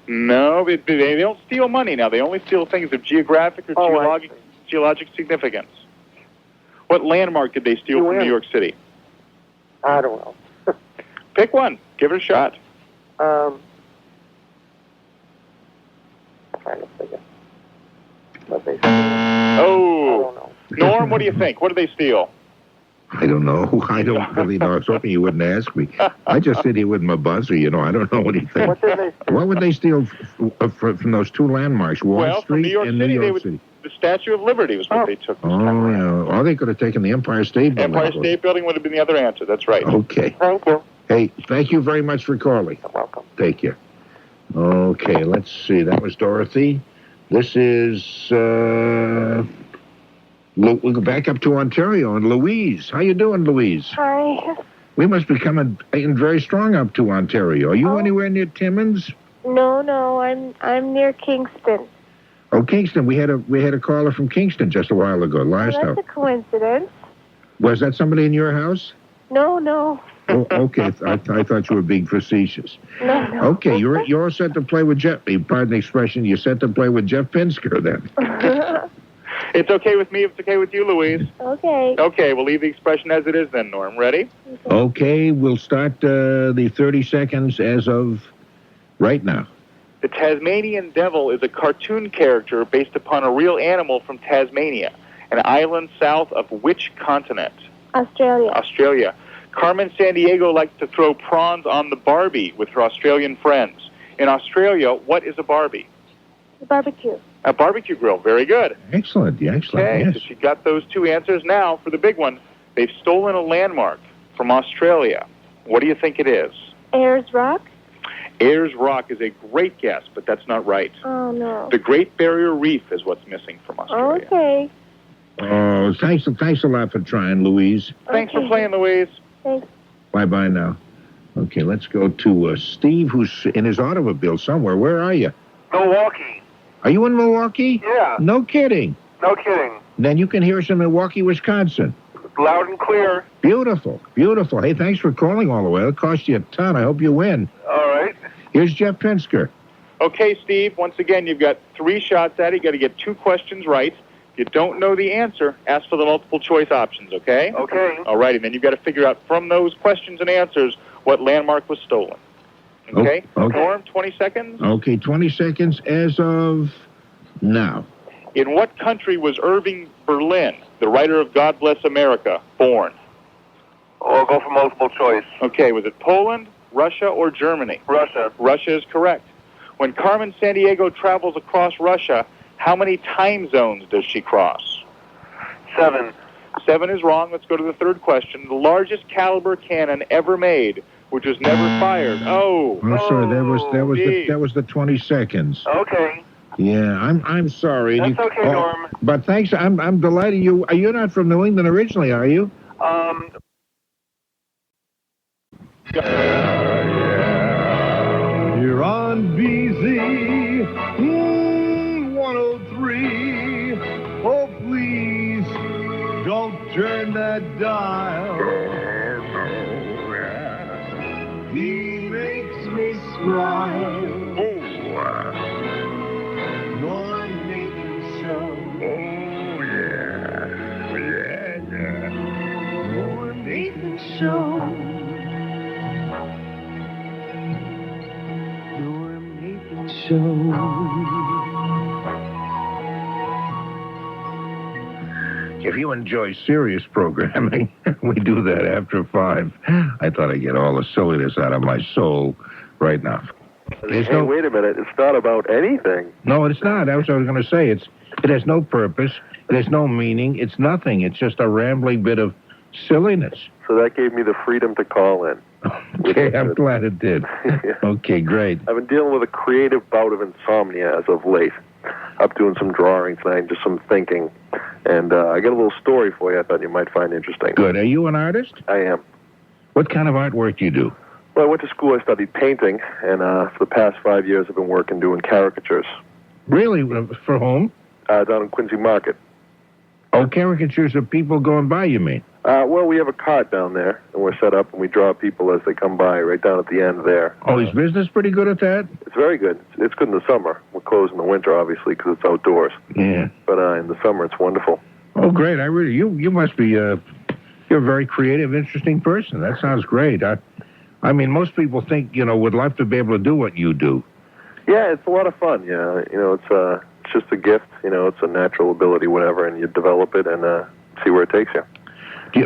No, they don't steal money now. They only steal things of geographic or geologic significance. What landmark did they steal from New York City? I don't know. Pick one. Give it a shot. Trying to figure. What they steal. Oh. Norm, what do you think? What did they steal? I don't know. I don't really know. I was hoping you wouldn't ask me. I just sit here with my buzzer, you know. I don't know what you think. What did they steal? What would they steal from those two landmarks, Wall from New Street York and City, New York City? The Statue of Liberty was what they took this time Oh, around. yeah. Or they could have taken the Empire State Building. Empire State Building would have been the other answer. That's right. Okay. Thank you. Hey, thank you very much for calling. You're welcome. Take care. Okay, let's see. That was Dorothy. This is, we'll go back up to Ontario and Louise. How you doing, Louise? Hi. We must be coming very strong up to Ontario. Are you anywhere near Timmins? No, I'm near Kingston. Oh, Kingston. We had a caller from Kingston just a while ago. Last That's hour. a coincidence. Was that somebody in your house? No. Oh, okay. I thought you were being facetious. No, no. Okay, you're all set to play with Jeff. Pardon the expression. You're set to play with Jeff Pinsker then. It's okay with me if it's okay with you, Louise. Okay. Okay, we'll leave the expression as it is then, Norm. Ready? Okay, we'll start the 30 seconds as of right now. The Tasmanian Devil is a cartoon character based upon a real animal from Tasmania, an island south of which continent? Australia. Australia. Carmen Sandiego likes to throw prawns on the Barbie with her Australian friends. In Australia, what is a Barbie? The barbecue. A barbecue grill. Very good. Excellent, excellent, Okay, yes. so she got those two answers. Now, for the big one, they've stolen a landmark from Australia. What do you think it is? Ayers Rock. Ayers Rock is a great guess, but that's not right. Oh, no. The Great Barrier Reef is what's missing from Australia. Okay. Oh, thanks a lot for trying, Louise. Thanks for playing, Louise. Thanks. Bye-bye now. Okay, let's go to Steve, who's in his automobile somewhere. Where are you? Milwaukee. Are you in Milwaukee? Yeah. No kidding. No kidding. Then you can hear us in Milwaukee, Wisconsin. Loud and clear. Beautiful, beautiful. Hey, thanks for calling all the way. It cost you a ton. I hope you win. All right. Here's Jeff Pinsker. Okay, Steve, once again, you've got 3 shots at it. You've got to get 2 questions right. If you don't know the answer, ask for the multiple choice options, okay? Okay. All right, and then you've got to figure out from those questions and answers what landmark was stolen. Okay? Okay. Norm, 20 seconds. Okay, 20 seconds as of now. In what country was Irving Berlin, the writer of God Bless America, born? Oh, I'll go for multiple choice. Okay, was it Poland, Russia, or Germany? Russia. Russia is correct. When Carmen Sandiego travels across Russia, how many time zones does she cross? 7. 7 is wrong. Let's go to the third question. The largest caliber cannon ever made, which was never fired. Oh. Oh, sorry, that was the 20 seconds. Okay. Yeah, I'm sorry. That's okay, Norm. But thanks. I'm delighted you're not from New England originally, are you? You're on BZ 103. Oh, please don't turn that dial. He makes me smile. Norm Nathan Show. Oh, yeah. Norm Nathan Show. If you enjoy serious programming, we do that after 5. I thought I'd get all the silliness out of my soul right now. Hey, wait a minute. It's not about anything. No, it's not. That's what I was going to say. It has no purpose. It has no meaning. It's nothing. It's just a rambling bit of silliness. So that gave me the freedom to call in. Okay, I'm glad it did. Okay, great. I've been dealing with a creative bout of insomnia as of late. Up doing some drawing tonight, just some thinking. And I got a little story for you I thought you might find interesting. Good. Are you an artist? I am. What kind of artwork do you do? Well, I went to school, I studied painting, and for the past 5 years I've been working doing caricatures. Really? For whom? Down in Quincy Market. Oh, caricatures of people going by, you mean? Well, we have a cart down there, and we're set up, and we draw people as they come by right down at the end there. Oh, is business pretty good at that? It's very good. It's good in the summer. We're closed in the winter, obviously, because it's outdoors. Yeah. But in the summer, it's wonderful. Oh, great. You must be, you're a very creative, interesting person. That sounds great. I mean, most people think, would love to be able to do what you do. Yeah, it's a lot of fun. Yeah, it's just a gift. It's a natural ability, whatever, and you develop it and see where it takes you.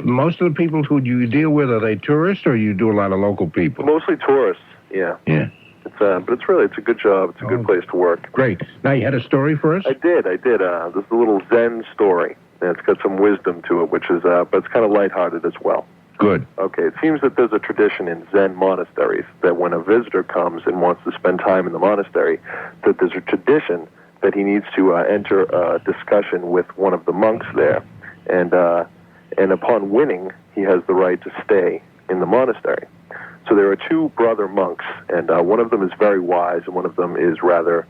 Most of the people who you deal with, are they tourists or you do a lot of local people? Mostly tourists, yeah. Yeah. But it's a good job. It's a good place to work. Great. Now, you had a story for us? I did. This is a little Zen story, and it's got some wisdom to it, which is, but it's kind of lighthearted as well. Good. Okay, it seems that there's a tradition in Zen monasteries that when a visitor comes and wants to spend time in the monastery, that there's a tradition that he needs to enter a discussion with one of the monks there, and upon winning, he has the right to stay in the monastery. So there are 2 brother monks, and one of them is very wise, and one of them is rather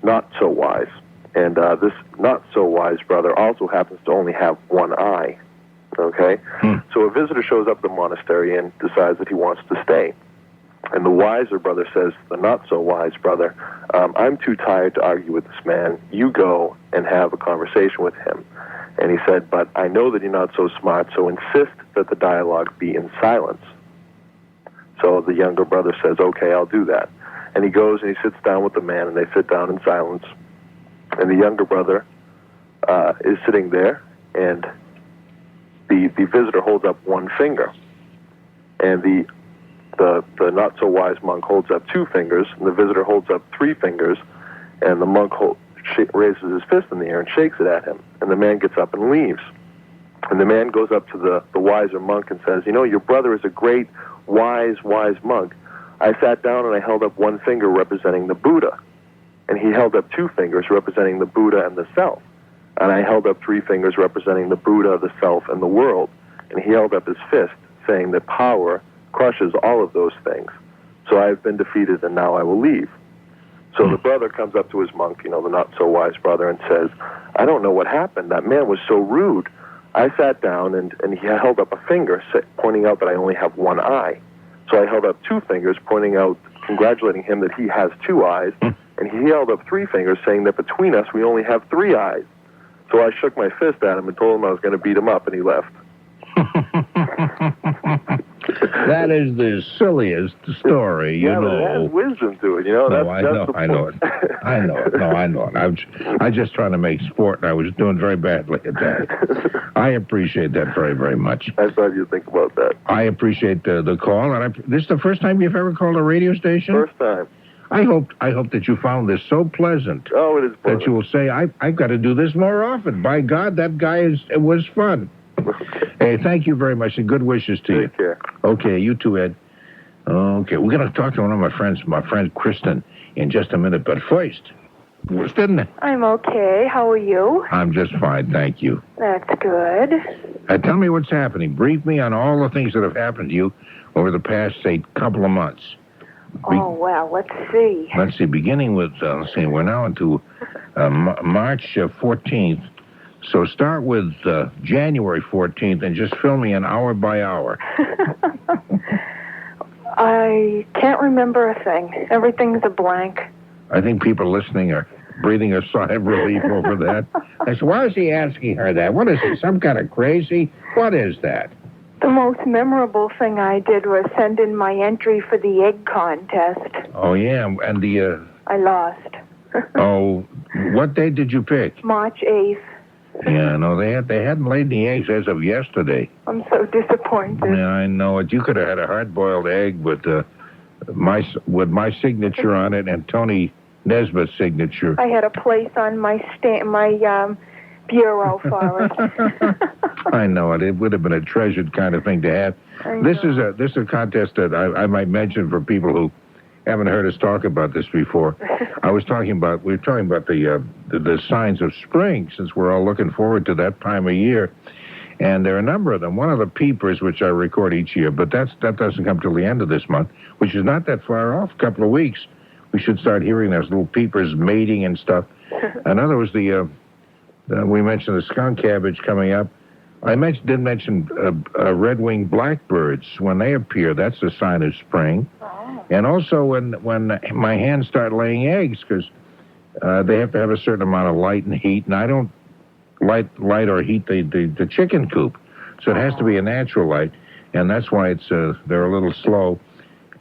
not so wise. And this not so wise brother also happens to only have one eye. Okay? So a visitor shows up at the monastery and decides that he wants to stay. And the wiser brother says to the not-so-wise brother, I'm too tired to argue with this man. You go and have a conversation with him. And he said, but I know that you're not so smart, so insist that the dialogue be in silence. So the younger brother says, okay, I'll do that. And he goes and he sits down with the man, and they sit down in silence. And the younger brother is sitting there, and the visitor holds up one finger. And the not-so-wise monk holds up two fingers, and the visitor holds up three fingers, and the monk raises his fist in the air and shakes it at him. And the man gets up and leaves. And the man goes up to the wiser monk and says, you know, your brother is a great, wise monk. I sat down and I held up one finger representing the Buddha. And he held up two fingers representing the Buddha and the self. And I held up three fingers representing the Buddha, the self, and the world. And he held up his fist, saying that power crushes all of those things. So I have been defeated, and now I will leave. So the brother comes up to his monk, you know, the not-so-wise brother, and says, I don't know what happened. That man was so rude. I sat down, and he held up a finger, pointing out that I only have one eye. So I held up two fingers, pointing out, congratulating him that he has two eyes, and he held up three fingers, saying that between us we only have three eyes. So I shook my fist at him and told him I was going to beat him up, and he left. That is the silliest story, you know. But it has wisdom to it, you know. No, I know it. No, I know it. I just trying to make sport, and I was doing very badly at that. I appreciate that very, very much. I thought you'd think about that. I appreciate the call, and this is the first time you've ever called a radio station? First time. I hope that you found this so pleasant. Oh, it is pleasant. That you will say, I've got to do this more often. By God, that guy it was fun. Hey, thank you very much, and good wishes to you. Take care. Okay, you too, Ed. Okay, we're going to talk to one of my friend Kristen, in just a minute. But first, Kristen. I'm okay. How are you? I'm just fine, thank you. That's good. Tell me what's happening. Brief me on all the things that have happened to you over the past, say, couple of months. Oh, well, let's see. Let's see, beginning with, we're now into March 14th. So start with January 14th and just fill me in hour by hour. I can't remember a thing. Everything's a blank. I think people listening are breathing a sigh of relief over that. I said, why is he asking her that? What is it, some kind of crazy? What is that? The most memorable thing I did was send in my entry for the egg contest. Oh, yeah, and the... I lost. Oh, what date did you pick? March 8th. Yeah, no, they hadn't laid the eggs as of yesterday. I'm so disappointed. Yeah, I know it. You could have had a hard-boiled egg with my signature on it and Tony Nesbitt's signature. I had a place on my bureau for it. I know it. It would have been a treasured kind of thing to have. This is a contest that I might mention for people who haven't heard us talk about this before. We were talking about the signs of spring, since we're all looking forward to that time of year. And there are a number of them. One of the peepers, which I record each year, but that doesn't come till the end of this month, which is not that far off, a couple of weeks. We should start hearing those little peepers mating and stuff. Another was we mentioned the skunk cabbage coming up. I did mention red-winged blackbirds. When they appear, that's a sign of spring. And also when my hens start laying eggs, because they have to have a certain amount of light and heat, and I don't light or heat the chicken coop. So it has to be a natural light, and that's why they're a little slow.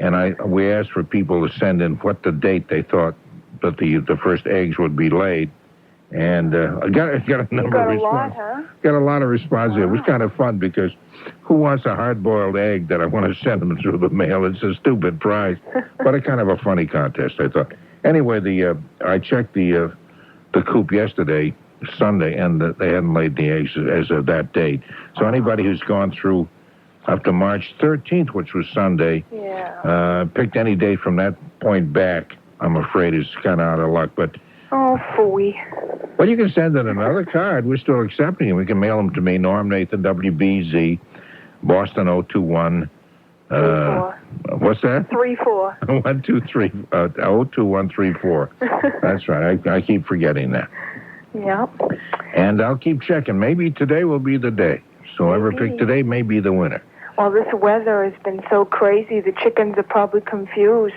And we asked for people to send in what the date they thought that the first eggs would be laid. And I got a number of responses. Huh? Got a lot of responses. It was kind of fun because who wants a hard-boiled egg that I want to send them through the mail? It's a stupid prize, but a kind of a funny contest, I thought. Anyway, I checked the coop yesterday, Sunday, and they hadn't laid the eggs as of that date. So anybody who's gone through up to March 13th, which was Sunday, picked any date from that point back, I'm afraid is kind of out of luck, but... Oh, phooey. Well, you can send in another card. We're still accepting it. We can mail them to me, Norm Nathan, WBZ, Boston 021. What's that? 34. 123 02134. That's right. I keep forgetting that. Yep. And I'll keep checking. Maybe today will be the day. So whoever picked today may be the winner. Well, this weather has been so crazy, the chickens are probably confused.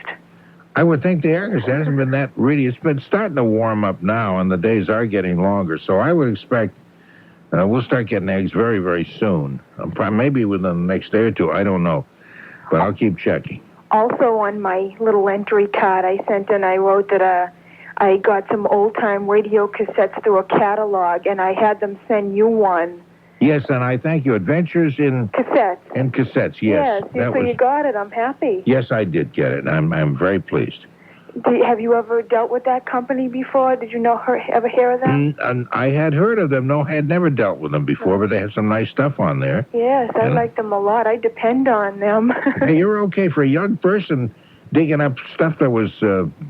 I would think the air hasn't been that really. It's been starting to warm up now, and the days are getting longer. So I would expect we'll start getting eggs very, very soon. Maybe within the next day or two. I don't know. But I'll keep checking. Also on my little entry card I sent in, I wrote that I got some old-time radio cassettes through a catalog, and I had them send you one. Yes, and I thank you. Adventures in... Cassettes. In cassettes, yes. Yes, so you got it. I'm happy. Yes, I did get it. I'm very pleased. Have you ever dealt with that company before? Did you ever hear of them? I had heard of them. No, I had never dealt with them before, but they have some nice stuff on there. Yes, I like them a lot. I depend on them. Hey, you're okay for a young person digging up stuff that was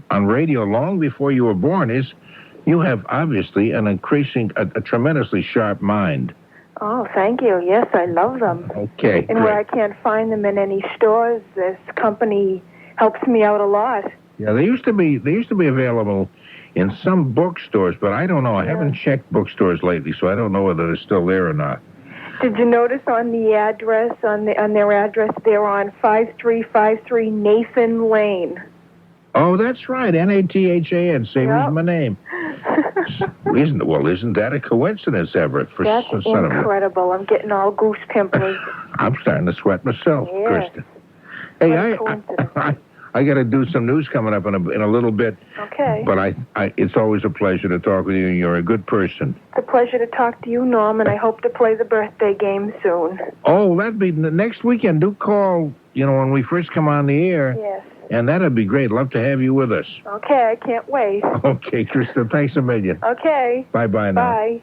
on radio long before you were born. You have obviously a tremendously sharp mind. Oh, thank you. Yes, I love them. Okay, and where I can't find them in any stores, this company helps me out a lot. Yeah, they used to be available in some bookstores, but I don't know. I haven't checked bookstores lately, so I don't know whether they're still there or not. Did you notice on the address, on their address, they're on 5353 Nathan Lane? Oh, that's right, Nathan, same as my name. Isn't that a coincidence, Everett? That's incredible. I'm getting all goose pimply. I'm starting to sweat myself, yes. Kristen. Hey, I got to do some news coming up in a little bit. Okay. But it's always a pleasure to talk with you. You're a good person. It's a pleasure to talk to you, Norm, and I hope to play the birthday game soon. Oh, that'd be next weekend. Do call, when we first come on the air. Yes. And that'd be great. Love to have you with us. Okay, I can't wait. Okay, Krista, thanks a million. Okay. Bye-bye now. Bye.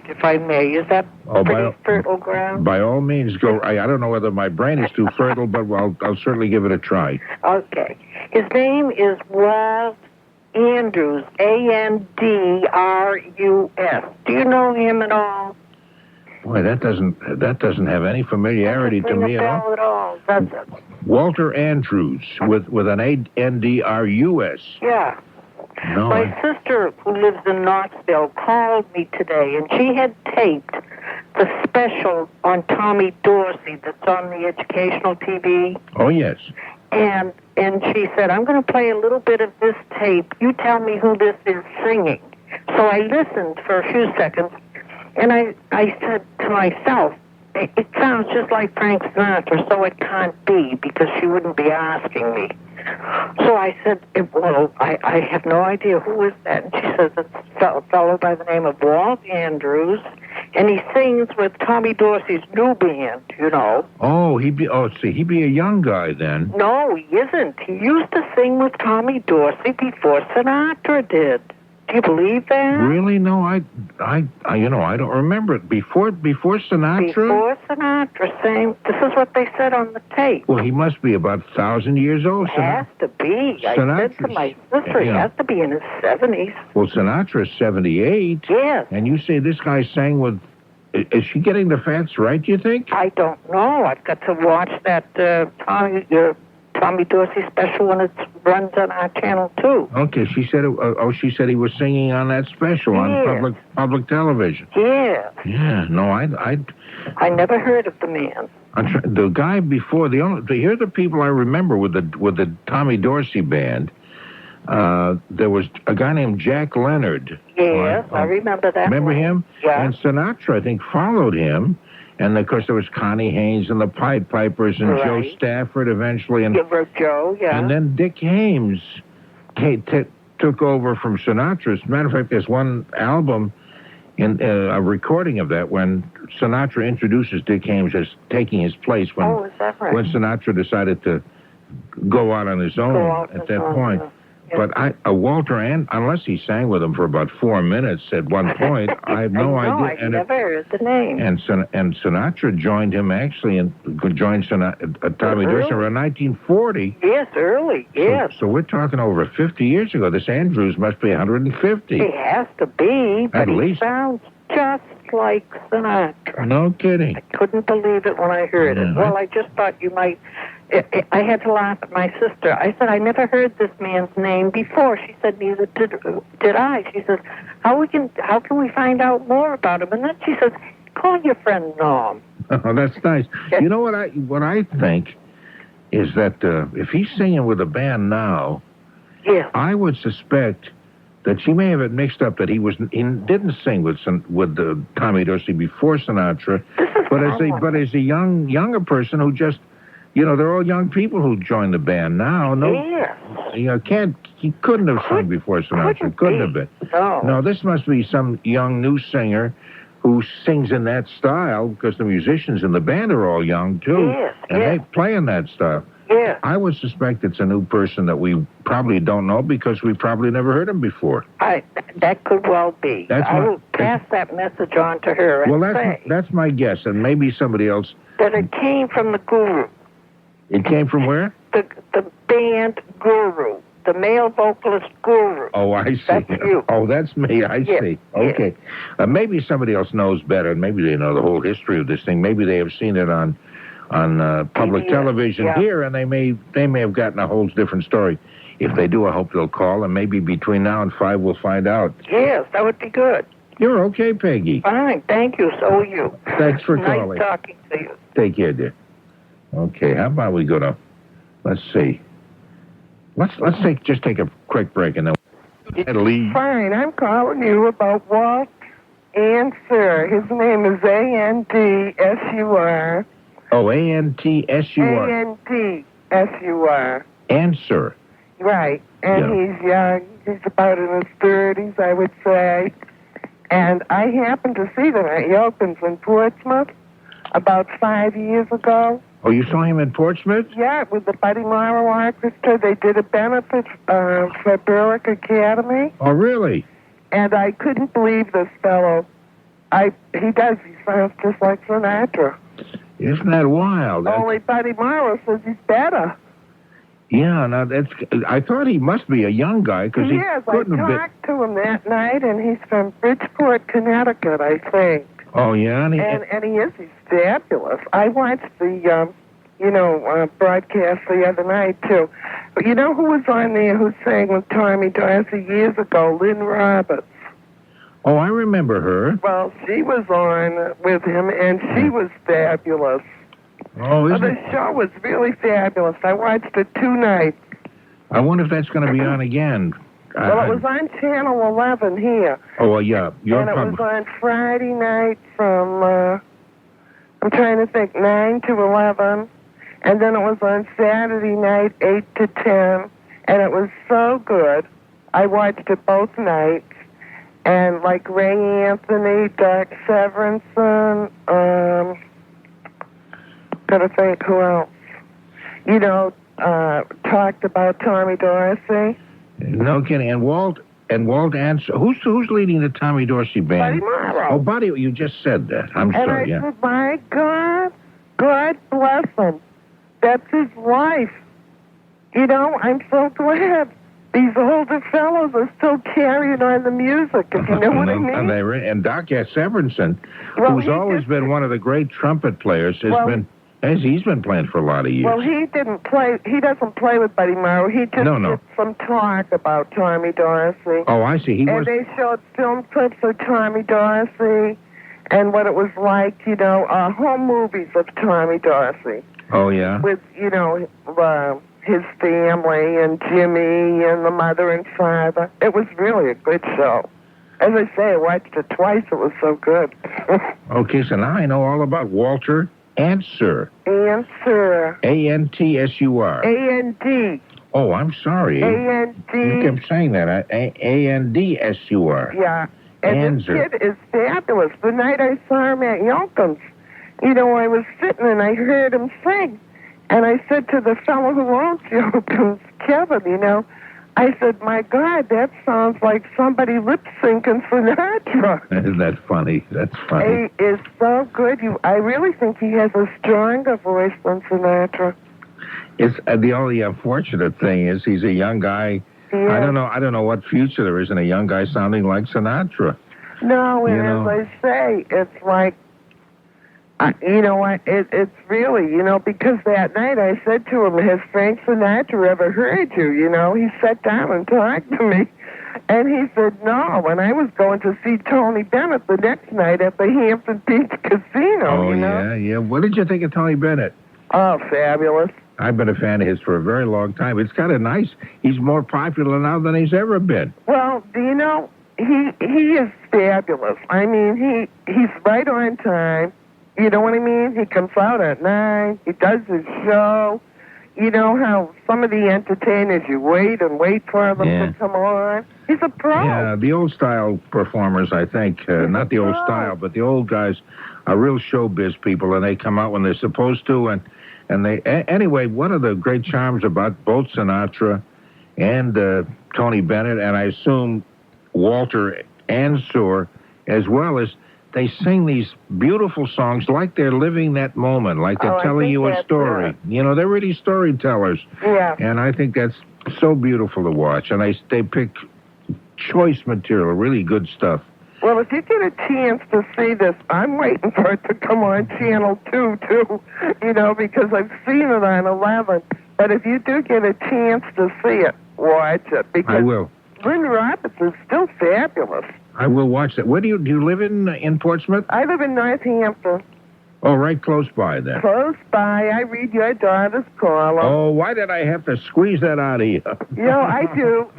If I may, is that pretty fertile ground? By all means, go. I don't know whether my brain is too fertile, but I'll certainly give it a try. Okay. His name is Walt Andrews, Andrus. Do you know him at all? Boy, that doesn't have any familiarity to me at all. At all, does it? Walter Andrews with an Andrus. Yeah. No. My sister, who lives in Knoxville, called me today, and she had taped the special on Tommy Dorsey that's on the educational TV. Oh, yes. And she said, I'm going to play a little bit of this tape. You tell me who this is singing. So I listened for a few seconds, and I said to myself, it sounds just like Frank Sinatra, so it can't be, because she wouldn't be asking me. So I said, well, I have no idea who is that. And she says, it's a fellow by the name of Walt Andrews, and he sings with Tommy Dorsey's new band, Oh, he'd be a young guy then. No, he isn't. He used to sing with Tommy Dorsey before Sinatra did. Do you believe that? Really? No, I don't remember it. Before Sinatra? Before Sinatra, same. This is what they said on the tape. Well, he must be about 1,000 years old. Has to be. I said to my sister, he has to be in his 70s. Well, Sinatra's 78. Yes. And you say this guy sang with... Is she getting the facts right, do you think? I don't know. I've got to watch that Tommy Dorsey special when it runs on our channel too. Okay, she said. She said he was singing on that special on public television. Yeah. Yeah. No, I never heard of the man. The guy before here are the people I remember with the Tommy Dorsey band. There was a guy named Jack Leonard. Yes, I remember that. Remember him? Yeah. And Sinatra, I think, followed him. And, of course, there was Connie Haynes and the Pied Pipers and Joe Stafford eventually. And Joe, yeah. And then Dick Haymes took over from Sinatra. As a matter of fact, there's one album, a recording of that, when Sinatra introduces Dick Haymes as taking his place. Is that right? When Sinatra decided to go out on his own at that point. Yeah. But Walter, unless he sang with him for about 4 minutes at one point, I have no idea. I never heard the name. And Sinatra joined him actually, and joined Tommy Dorsey around 1940. Yes, early. Yes. So we're talking over 50 years ago. This Andrews must be 150. He has to be, but he sounds just like Sinatra. No kidding. I couldn't believe it when I heard it. Well, I just thought you might. I had to laugh at my sister. I said, I never heard this man's name before. She said, neither did I. She says, how can we find out more about him? And then she says, call your friend Norm. Oh, that's nice. You know what I think is that if he's singing with a band now, yeah, I would suspect that she may have it mixed up that he didn't sing with Tommy Dorsey before Sinatra, but as a younger person who just, they're all young people who join the band now. No, he couldn't have sung before Sinatra. Couldn't have been. No, this must be some young new singer who sings in that style because the musicians in the band are all young too, they play in that style. Yeah. I would suspect it's a new person that we probably don't know because we probably never heard him before. That could well be. I will pass that message on to her and say that's my guess, and maybe somebody else. That it came from the Guru. It came from where? The band Guru, the male vocalist Guru. Oh, I see. That's you. Oh, that's me. I see. Okay. Maybe somebody else knows better. Maybe they know the whole history of this thing. Maybe they have seen it on public television here, and they may have gotten a whole different story. If they do, I hope they'll call, and maybe between now and 5 we'll find out. Yes, that would be good. You're okay, Peggy. Fine, thank you. So are you. Thanks for calling. Nice talking to you. Take care, dear. Okay, how about we go to? Let's see. Let's take a quick break and then leave. Fine, I'm calling you about Walt Answer. His name is Andsur. Oh, Antsur. Andsur. Answer. Right, and he's young. He's about in his 30s, I would say. And I happened to see them at Yelkins in Portsmouth about 5 years ago. Oh, you saw him in Portsmouth? Yeah, with the Buddy Morrow Orchestra. They did a benefit for Berwick Academy. Oh, really? And I couldn't believe this fellow. He sounds just like Sinatra. Isn't that wild? Only Buddy Morrow says he's better. Yeah, now I thought he must be a young guy because he couldn't have been. I talked to him that night, and he's from Bridgeport, Connecticut, I think. Oh, yeah? He's fabulous. I watched the, broadcast the other night, too. But you know who was on there who sang with Tommy Dorsey years ago? Lynn Roberts. Oh, I remember her. Well, she was on with him, and she was fabulous. Oh, the show was really fabulous. I watched it 2 nights. I wonder if that's going to be on again. Well, it was on Channel 11 here. Oh, well, yeah. And it was on Friday night from, I'm trying to think, 9 to 11. And then it was on Saturday night, 8 to 10. And it was so good. I watched it both nights. And like Ray Anthony, Doc Severinsen, gotta think who else. Talked about Tommy Dorsey. No kidding. And Walt Answer. Who's leading the Tommy Dorsey band? Buddy Morrow. Oh, Buddy, you just said that. I'm sorry. And I said, my God, God bless him. That's his life. I'm so glad. These older fellows are still carrying on the music, if you know what I mean. And Doc Severinsen, who's always been one of the great trumpet players, he's been playing for a lot of years. Well, he didn't play. He doesn't play with Buddy Morrow. He just did some talk about Tommy Dorsey. Oh, I see. They showed film clips of Tommy Dorsey and what it was like, home movies of Tommy Dorsey. Oh, yeah? With, his family and Jimmy and the mother and father. It was really a good show. As I say, I watched it twice. It was so good. Okay, so now I know all about Walter Answer. Andsur. Antsur. A-N-D. Oh, I'm sorry. A-N-D. You kept saying that. A-N-D-S-U-R. Yeah. And this kid is fabulous. The night I saw him at Yelkins, I was sitting and I heard him sing. And I said to the fellow who owns Yelkins, Kevin, I said, my God, that sounds like somebody lip-syncing Sinatra. Isn't that funny? That's funny. He is so good. I really think he has a stronger voice than Sinatra. It's the only unfortunate thing is he's a young guy. Yeah. I don't know what future there is in a young guy sounding like Sinatra. No, and as I say, it's like, it's really, because that night I said to him, has Frank Sinatra ever heard you? He sat down and talked to me. And he said, no. And I was going to see Tony Bennett the next night at the Hampton Beach Casino, Oh, you know? yeah. What did you think of Tony Bennett? Oh, fabulous. I've been a fan of his for a very long time. It's kind of nice. He's more popular now than he's ever been. Well, do you know, he is fabulous. I mean, he's right on time. You know what I mean? He comes out at 9. He does his show. You know how some of the entertainers, you wait and wait for them to come on. He's a pro. Yeah, the old-style performers, I think, not the old style, but the old guys are real showbiz people, and they come out when they're supposed to. And they anyway, one of the great charms about both Sinatra and Tony Bennett, and I assume Walter Ansor, as well as they sing these beautiful songs like they're living that moment, like they're telling you a story. You know, they're really storytellers. Yeah. And I think that's so beautiful to watch. And they pick choice material, really good stuff. Well, if you get a chance to see this, I'm waiting for it to come on Channel 2, too, you know, because I've seen it on 11. But if you do get a chance to see it, watch it. Because I will. Lynn Roberts is still fabulous. I will watch that. Where do you live in Portsmouth? I live in Northampton. Oh, right close by then. Close by. I read your daughter's column. Oh, why did I have to squeeze that out of you? You know, I do.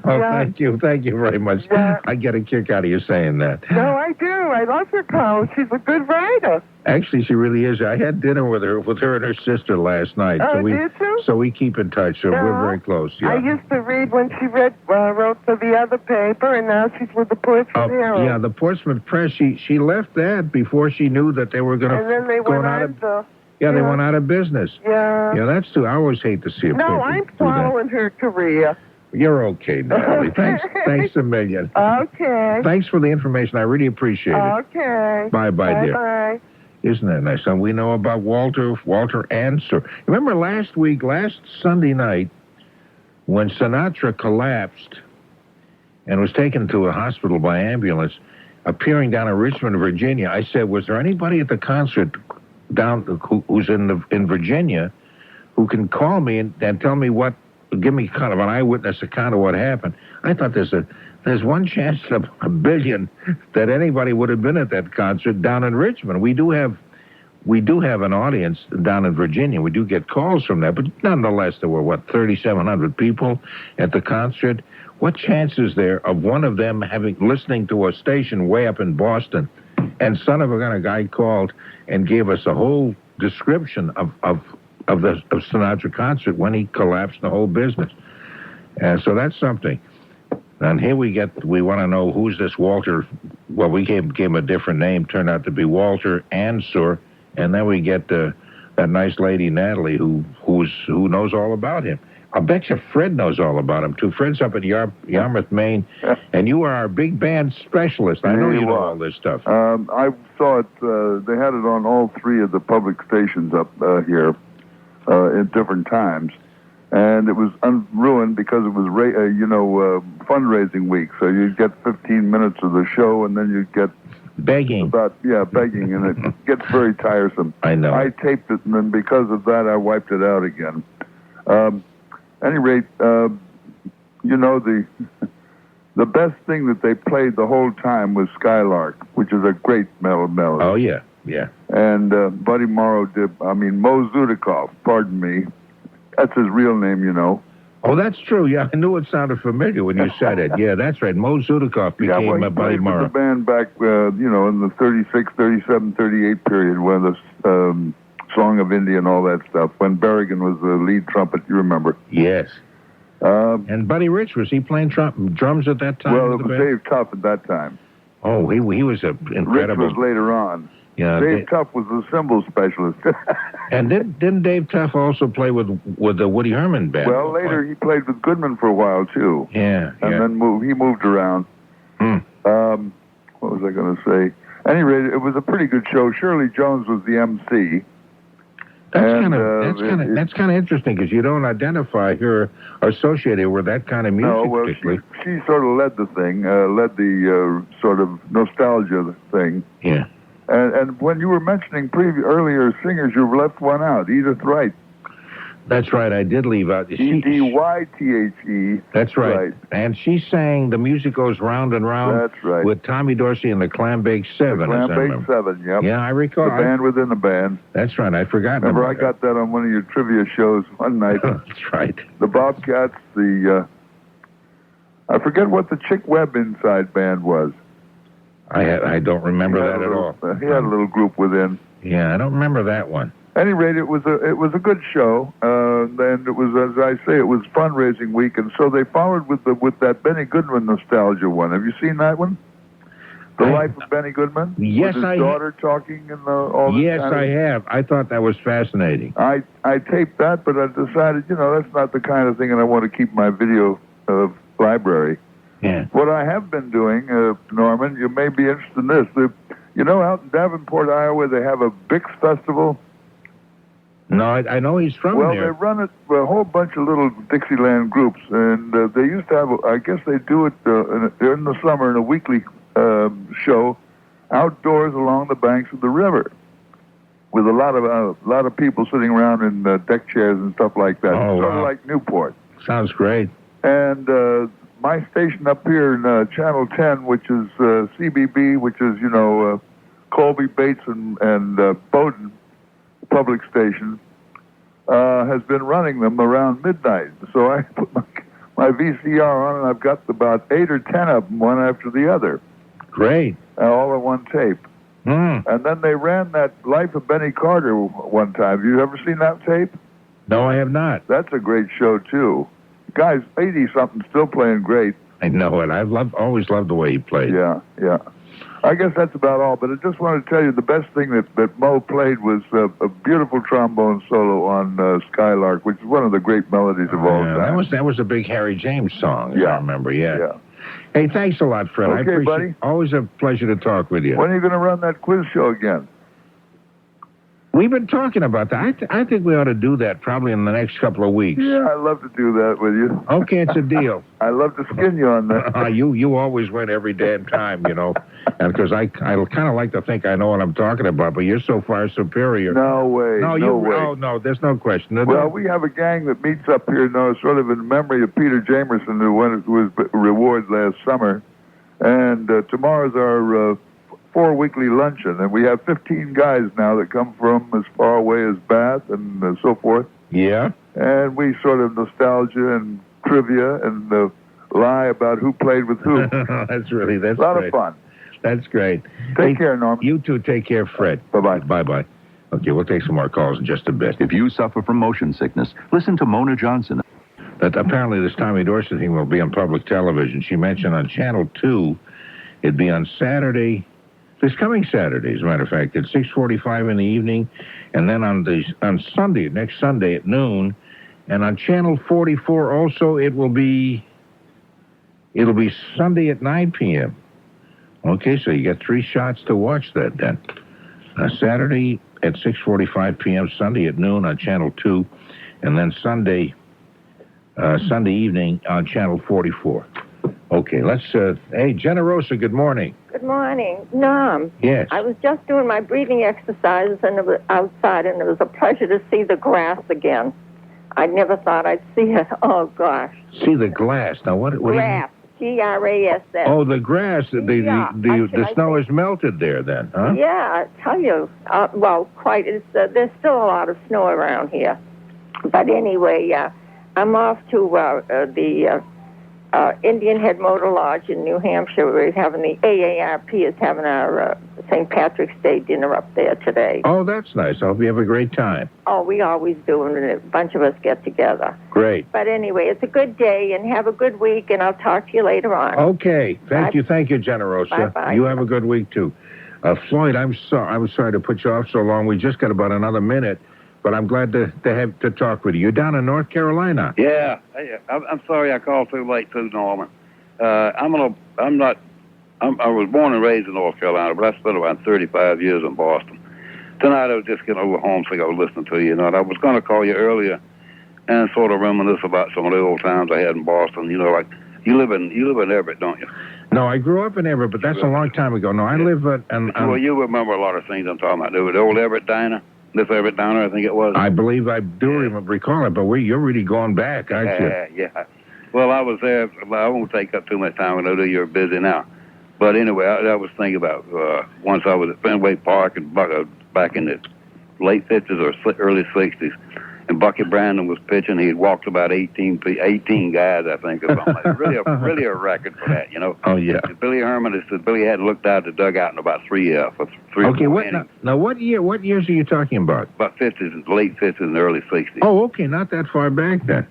Oh, thank you very much. Yeah. I get a kick out of you saying that. No, I do. I love her column. She's a good writer. Actually, she really is. I had dinner with her and her sister last night. Oh, did you? So we keep in touch. So we're very close. Yeah. I used to read when she wrote for the other paper, and now she's with the Portsmouth Herald. Yeah, the Portsmouth Press. She left that before she knew that they were going to. And then they went on to. Yeah, they went out of business. Yeah. Yeah, that's too. I always hate to see a No, paper I'm do that. following her career. You're okay, Natalie. Thanks a million. Okay. Thanks for the information. I really appreciate it. Okay. Bye-bye, dear. Bye-bye. Isn't that nice? And we know about Walter Ansor. Remember last Sunday night, when Sinatra collapsed and was taken to a hospital by ambulance, appearing down in Richmond, Virginia, I said, was there anybody at the concert who's in Virginia who can call me and tell me give me kind of an eyewitness account of what happened? I thought there's one chance in a billion that anybody would have been at that concert down in Richmond. We do have an audience down in Virginia. We do get calls from that, but nonetheless, there were 3,700 people at the concert. What chance is there of one of them listening to a station way up in Boston? And son of a gun, a guy called and gave us a whole description of the Sinatra concert when he collapsed the whole business. So that's something. And here we want to know who's this Walter. Well, we gave him a different name, turned out to be Walter Ansor. And then we get that nice lady, Natalie, who knows all about him. I bet you Fred knows all about him, too. Fred's up in Yarmouth, Maine, and you are our big band specialist. I know you know all this stuff. I saw it. They had it on all 3 of the public stations up here at different times. And it was ruined because it was, fundraising week. So you'd get 15 minutes of the show, and then you'd get begging. Begging, and it gets very tiresome. I know. I taped it, and then because of that, I wiped it out again. Any rate, the best thing that they played the whole time was Skylark, which is a great melody. Oh, yeah. And Buddy Morrow Mo Zudikoff, pardon me. That's his real name, you know. Oh, that's true. Yeah, I knew it sounded familiar when you said it. Yeah, that's right. Mo Zudikoff became Buddy Morrow. The band back, in the 36, 37, 38 period when the Song of India and all that stuff, when Berrigan was the lead trumpet, you remember. Yes. And Buddy Rich, was he playing drums at that time? Well, it was Dave Tuff at that time. Oh, he was incredible. Rich was later on. Yeah, Dave Tuff was the cymbal specialist. And didn't Dave Tuff also play with the Woody Herman band? Well, later he played with Goodman for a while, too. Yeah. And then he moved around. What was I going to say? Anyway, it was a pretty good show. Shirley Jones was the MC. That's kind of interesting because you don't identify her or associate her with that kind of music. No, well, she sort of led the thing, led the sort of nostalgia thing. Yeah. And when you were mentioning earlier singers, you left one out, Edith Wright. That's right. I did leave out. EDYTHE. That's right. And she sang "The Music Goes Round and Round." That's right. With Tommy Dorsey and the Clambake Seven. The Clambake Seven. Yep. Yeah, I recall. The band within the band. That's right. I forgot. Remember, I got that on one of your trivia shows one night. That's right. The Bobcats. I forget what the Chick Webb Inside Band was. I don't remember that at all. He had a little group within. Yeah, I don't remember that one. At any rate, it was a good show, and it was, as I say, it was fundraising week, and so they followed with that Benny Goodman nostalgia one. Have you seen that one? The Life of Benny Goodman? Yes, with his daughter talking and all that. Yes, I have. I thought that was fascinating. I taped that, but I decided, that's not the kind of thing that I want to keep my video library. Yeah. What I have been doing, Norman, you may be interested in this. Out in Davenport, Iowa, they have a Bix Festival. No, I know he's from there. Well, they run it a whole bunch of little Dixieland groups, and they used to have, I guess they do it in the summer in a weekly show outdoors along the banks of the river with a lot of people sitting around in deck chairs and stuff like that. Oh, sort of wow. like Newport. Sounds great. And my station up here in Channel 10, which is CBB, which is, Colby, Bates, and Bowden public station, has been running them around midnight. So I put my VCR on, and I've got about 8 or 10 of them, one after the other. Great. All in one tape. And then they ran that Life of Benny Carter one time. Have you ever seen that tape? No, I have not. That's a great show, too. The guy's 80-something, still playing great. I know it. I've always loved the way he played. Yeah. I guess that's about all, but I just want to tell you the best thing that Mo played was a beautiful trombone solo on Skylark, which is one of the great melodies of all time. That was a big Harry James song, I remember, yeah. Hey, thanks a lot, Fred. Okay, I appreciate buddy. Always a pleasure to talk with you. When are you going to run that quiz show again? We've been talking about that. I think we ought to do that probably in the next couple of weeks. Yeah, I'd love to do that with you. Okay, it's a deal. I'd love to skin you on that. You always win every damn time, and because I kind of like to think I know what I'm talking about, but you're so far superior. No way. No way. Oh, no, there's no question. Well, we have a gang that meets up here, sort of in memory of Peter Jamerson, who was rewarded last summer. And tomorrow's our 4 weekly luncheon, and we have 15 guys now that come from as far away as Bath and so forth. Yeah. And we sort of nostalgia and trivia and lie about who played with who. That's a lot of fun. That's great. Take care, Norman. You too. Take care, Fred. Bye-bye. Bye-bye. Okay, we'll take some more calls in just a bit. If you suffer from motion sickness, listen to Mona Johnson. That apparently this Tommy Dorsey thing will be on public television. She mentioned on Channel 2, it'd be on Saturday, this coming Saturday, as a matter of fact, at 6:45 in the evening, and then on Sunday, next Sunday at noon, and on Channel 44 also it'll be Sunday at 9 p.m. Okay, so you got 3 shots to watch that then. Saturday at 6:45 p.m., Sunday at noon on Channel 2, and then Sunday evening on Channel 44. Okay, let's, hey, Generosa, good morning. Good morning. Norm. Yes. I was just doing my breathing exercises and it was outside, and it was a pleasure to see the grass again. I never thought I'd see it. Oh, gosh. See the glass. Now, what grass. G-R-A-S-S. Oh, the grass. The snow is melted there then, huh? Yeah, I tell you. Well, quite. There's still a lot of snow around here. But anyway, I'm off to the Indian Head Motor Lodge in New Hampshire. We're having the AARP is having our St. Patrick's Day dinner up there today. Oh, that's nice. I hope you have a great time. Oh, we always do, and a bunch of us get together. Great. But anyway, it's a good day, and have a good week, and I'll talk to you later on. Okay. Thank you, Generosa. Bye-bye. You have a good week, too. Floyd, I'm sorry to put you off so long. We just got about another minute, but I'm glad to talk with you. You're down in North Carolina. Yeah. I'm sorry I called too late, too, Norman. I was born and raised in North Carolina, but I spent about 35 years in Boston. Tonight I was just getting a little homesick. I was listening to you, and I was going to call you earlier and sort of reminisce about some of the old times I had in Boston. Like you live in Everett, don't you? No, I grew up in Everett, but that's a long time ago. No, I live at... Well, you remember a lot of things I'm talking about. The old Everett Diner? This Everett Downer, I think it was. I believe I do recall it, but you're really going back, aren't you? Yeah. Well, I was there. I won't take up too much time. I know that you're busy now. But anyway, I was thinking about once I was at Fenway Park and back in the late 50s or early 60s, and Bucky Brandon was pitching. He walked about 18 guys, I think, or something. really a record for that, you know. Oh, yeah. And Billy Herman said Billy hadn't looked out the dugout in about three Okay, now what years are you talking about? About 50s, late 50s and early 60s. Oh, okay, not that far back then.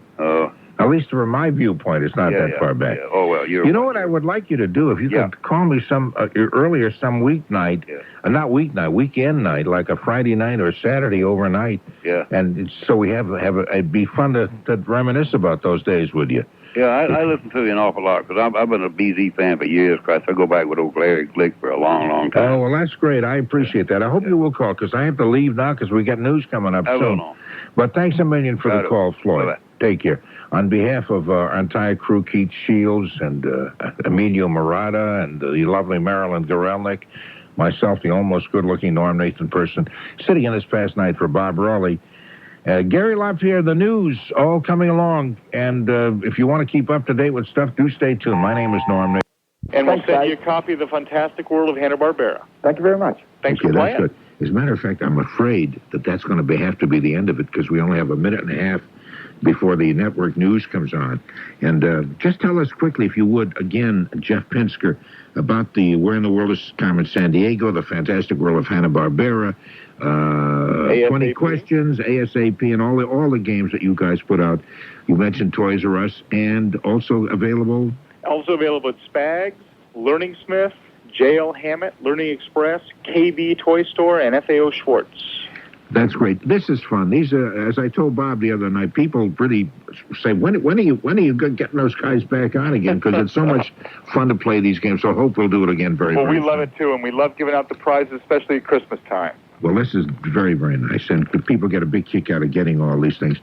At least from my viewpoint, it's not that far back. Yeah. Oh, well, you know what I would like you to do? If you could call me some earlier, some weeknight, not weeknight, weekend night, like a Friday night or Saturday overnight. Yeah. And so we it'd be fun to reminisce about those days, would you? Yeah, I listen to you an awful lot because I've been a BZ fan for years. Christ, I go back with old Larry Glick for a long, long time. Oh, well, that's great. I appreciate that. I hope you will call because I have to leave now because we got news coming up soon. But thanks a million for the call, Floyd. Bye-bye. Take care. On behalf of our entire crew, Keith Shields and Emilio Murata and the lovely Marilyn Gorelnik, myself, the almost good-looking Norm Nathan person, sitting in this past night for Bob Rowley. Gary LaPierre, the news, all coming along. And if you want to keep up to date with stuff, do stay tuned. My name is Norm Nathan. And we'll send you a copy of The Fantastic World of Hanna-Barbera. Thank you very much. Thanks for playing. That's good. As a matter of fact, I'm afraid that's going to have to be the end of it because we only have a minute and a half before the network news comes on. And just tell us quickly, if you would, again, Jeff Pinsker, about the Where in the World is Carmen San Diego, The Fantastic World of Hanna-Barbera, 20 Questions, ASAP, and all the games that you guys put out. You mentioned Toys R Us, and also available? Also available at Spags, Learning Smith, J.L. Hammett, Learning Express, KB Toy Store, and FAO Schwartz. That's great. This is fun. These are, as I told Bob the other night, people really say, when are you getting those guys back on again? Because it's so much fun to play these games. So I hope we'll do it again very Well, very we love it, too, and we love giving out the prizes, especially at Christmas time. Well, this is very, very nice, and people get a big kick out of getting all these things.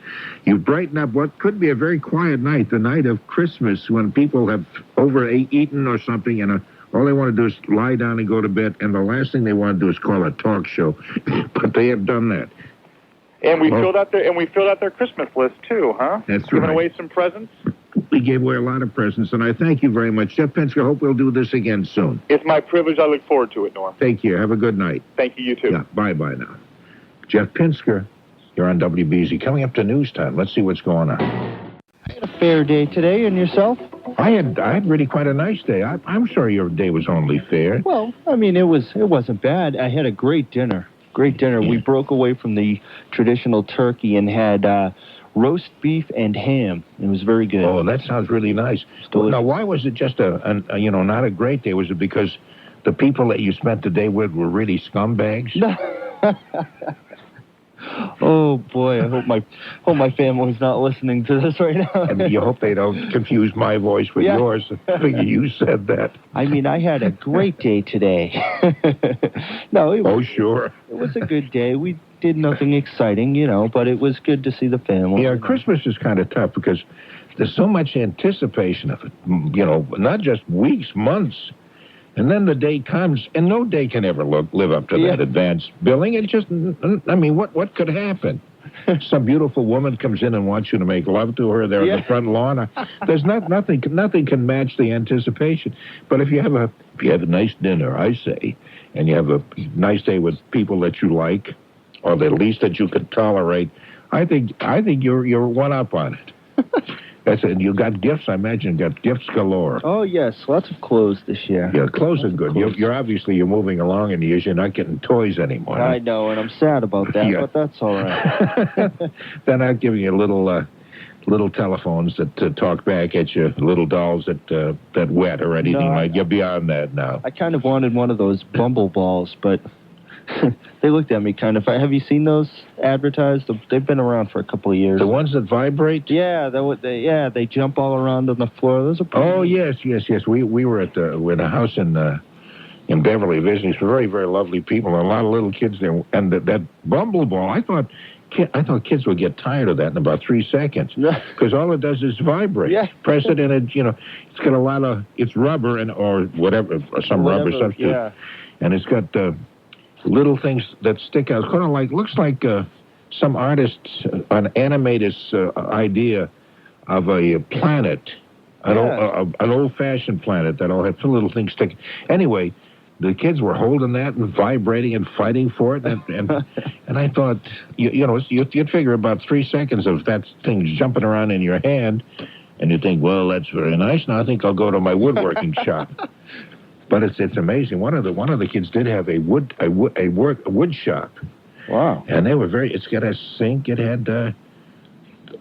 You brighten up what could be a very quiet night, the night of Christmas, when people have overeaten or something, and all they want to do is lie down and go to bed, and the last thing they want to do is call a talk show. But they have done that. And we filled out their Christmas list too, huh? That's Giving right. away some presents. We gave away a lot of presents, and I thank you very much. Jeff Pinsker, hope we'll do this again soon. It's my privilege. I look forward to it, Norm. Take care. Have a good night. Thank you, you too. Yeah, bye-bye now. Jeff Pinsker, you're on WBZ. Coming up to news time. Let's see what's going on. I had a fair day today, and yourself? I had really quite a nice day. I'm sorry your day was only fair. Well, I mean, it wasn't bad. I had a great dinner. We broke away from the traditional turkey and had roast beef and ham. It was very good. Oh, that sounds really nice. Now, why was it just not a great day? Was it because the people that you spent the day with were really scumbags? Oh boy, I hope my family's not listening to this right now. And you hope they don't confuse my voice with yours. I figure you said that. I mean, I had a great day today. No, sure. It was a good day. We did nothing exciting, but it was good to see the family. Yeah, Christmas is kind of tough because there's so much anticipation of it. Not just weeks, months. And then the day comes, and no day can ever live up to that advance billing. It just, I mean, what could happen? Some beautiful woman comes in and wants you to make love to her there on the front lawn. There's nothing can match the anticipation. But if you have a nice dinner, I say, and you have a nice day with people that you like, or the least that you could tolerate, I think you're one up on it. That's it. You got gifts, I imagine. You got gifts galore. Oh, yes. Lots of clothes this year. Yeah, clothes are good. You're obviously moving along in the years. You're not getting toys anymore. I know, and I'm sad about that, but that's all right. They're not giving you little telephones that talk back at you, little dolls that wet or anything like. You're beyond that now. I kind of wanted one of those Bumble balls, but they looked at me kind of. Have you seen those advertised? They've been around for a couple of years. The ones that vibrate? Yeah, they jump all around on the floor. Those are pretty. Oh yes. We were at a house in Beverly visiting some very, very lovely people and a lot of little kids there. And that Bumble ball, I thought kids would get tired of that in about 3 seconds because all it does is vibrate. Yeah. Press it and it's got it's rubber or whatever, some rubber substance, and it's got. little things that stick out. Kind of like, looks like some artist's, an animator's idea of a planet, an old-fashioned planet that all had two little things sticking. Anyway, the kids were holding that and vibrating and fighting for it, and I thought, you'd figure about 3 seconds of that thing jumping around in your hand, and you think, well, that's very nice. Now I think I'll go to my woodworking shop. But it's amazing. One of the kids did have a wood shop. Wow. And they were it's got a sink. It had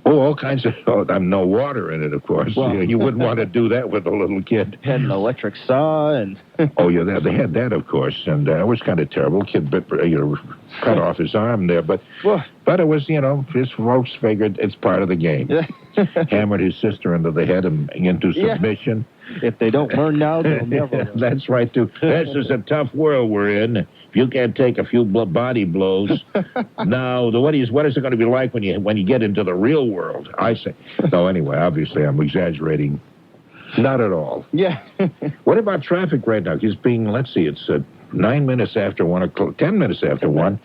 all kinds of no water in it, of course. Well, you wouldn't want to do that with a little kid. Had an electric saw and. Oh yeah, they had that, of course, and it was kind of terrible. Kid cut off his arm there, but it was his folks figured it's part of the game. Hammered his sister into the head and into submission. If they don't learn now, they'll never learn. That's right, too. This is a tough world we're in. If you can't take a few body blows, now what is it going to be like when you get into the real world? I say. No, anyway, obviously I'm exaggerating. Not at all. Yeah. What about traffic right now? It's let's see, it's 9 minutes after 1 o'clock, 10 minutes after 1,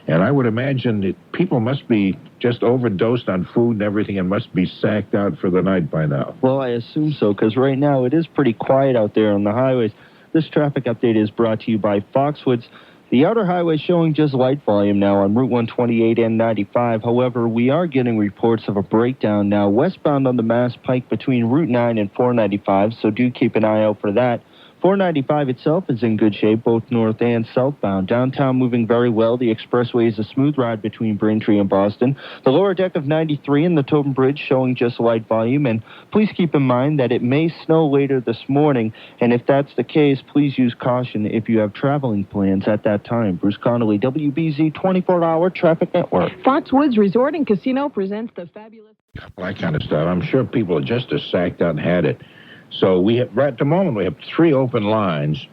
and I would imagine that people must be just overdosed on food and everything and must be sacked out for the night by now. Well, I assume so, because right now it is pretty quiet out there on the highways. This traffic update is brought to you by Foxwoods. The outer highway showing just light volume now on Route 128 and 95. However, we are getting reports of a breakdown now westbound on the Mass Pike between Route 9 and 495, so do keep an eye out for that. 495 itself is in good shape, both north and southbound. Downtown moving very well. The expressway is a smooth ride between Braintree and Boston. The lower deck of 93 and the Tobin Bridge showing just light volume. And please keep in mind that it may snow later this morning. And if that's the case, please use caution if you have traveling plans at that time. Bruce Connolly, WBZ 24-Hour Traffic Network. Foxwoods Resort and Casino presents the fabulous... That kind of stuff. I'm sure people are just as sacked out and had it. So right at the moment, we have 3 open lines,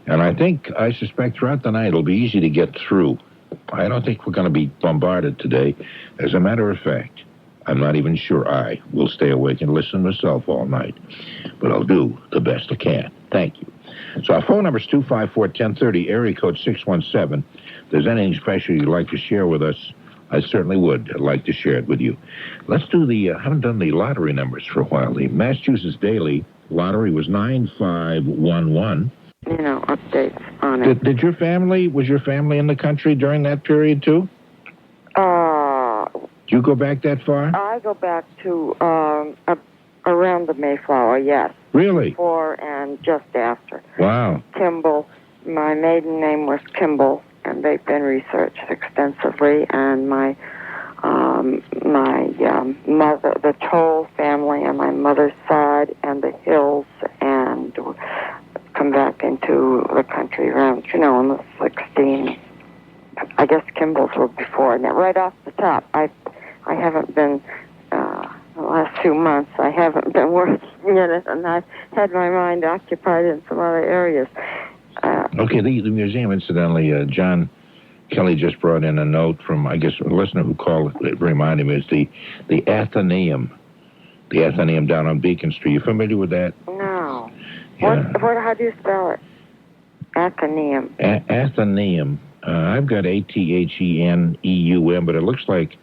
and I suspect throughout the night it'll be easy to get through. I don't think we're going to be bombarded today. As a matter of fact, I'm not even sure I will stay awake and listen myself all night, but I'll do the best I can. Thank you. So our phone number is 254-1030, area code 617. If there's anything special you'd like to share with us, I certainly would like to share it with you. Let's do I haven't done the lottery numbers for a while. The Massachusetts Daily Lottery was 9511. Updates on it. Was your family in the country during that period, too? Did you go back that far? I go back to around the Mayflower, yes. Really? Before and just after. Wow. Kimball. My maiden name was Kimball, and they've been researched extensively, and my mother, the Toll family on my mother's side, and the Hills, and come back into the country around, in the 16. I guess Kimball's were before. Now, right off the top, I haven't been, the last 2 months, I haven't been working in it, and I've had my mind occupied in some other areas. Okay, the museum, incidentally, John Kelly just brought in a note from, I guess, a listener who called, it reminded me, is the Athenaeum. The Athenaeum down on Beacon Street. You familiar with that? No. Yeah. How do you spell it? Athenaeum. Athenaeum. I've got Atheneum, but it looks like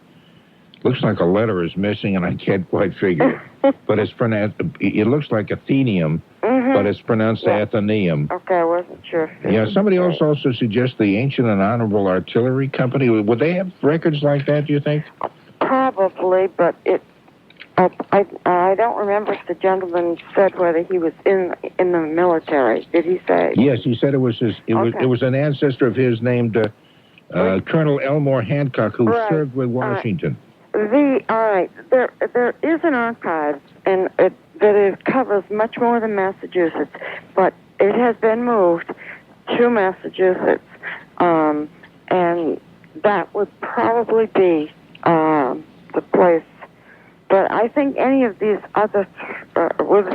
a letter is missing, and I can't quite figure it. But it's pronounced, it looks like Athenaeum, but it's pronounced Athenaeum. Okay, I wasn't sure. Yeah, somebody else also suggests the Ancient and Honorable Artillery Company. Would they have records like that, do you think? Probably, but I don't remember if the gentleman said whether he was in the military. Did he say? Yes, he said it was it was an ancestor of his named Colonel Elmore Hancock, who served with Washington. All right. There is an archive, and it covers much more than Massachusetts, but it has been moved to Massachusetts, and that would probably be the place. But I think any of these other,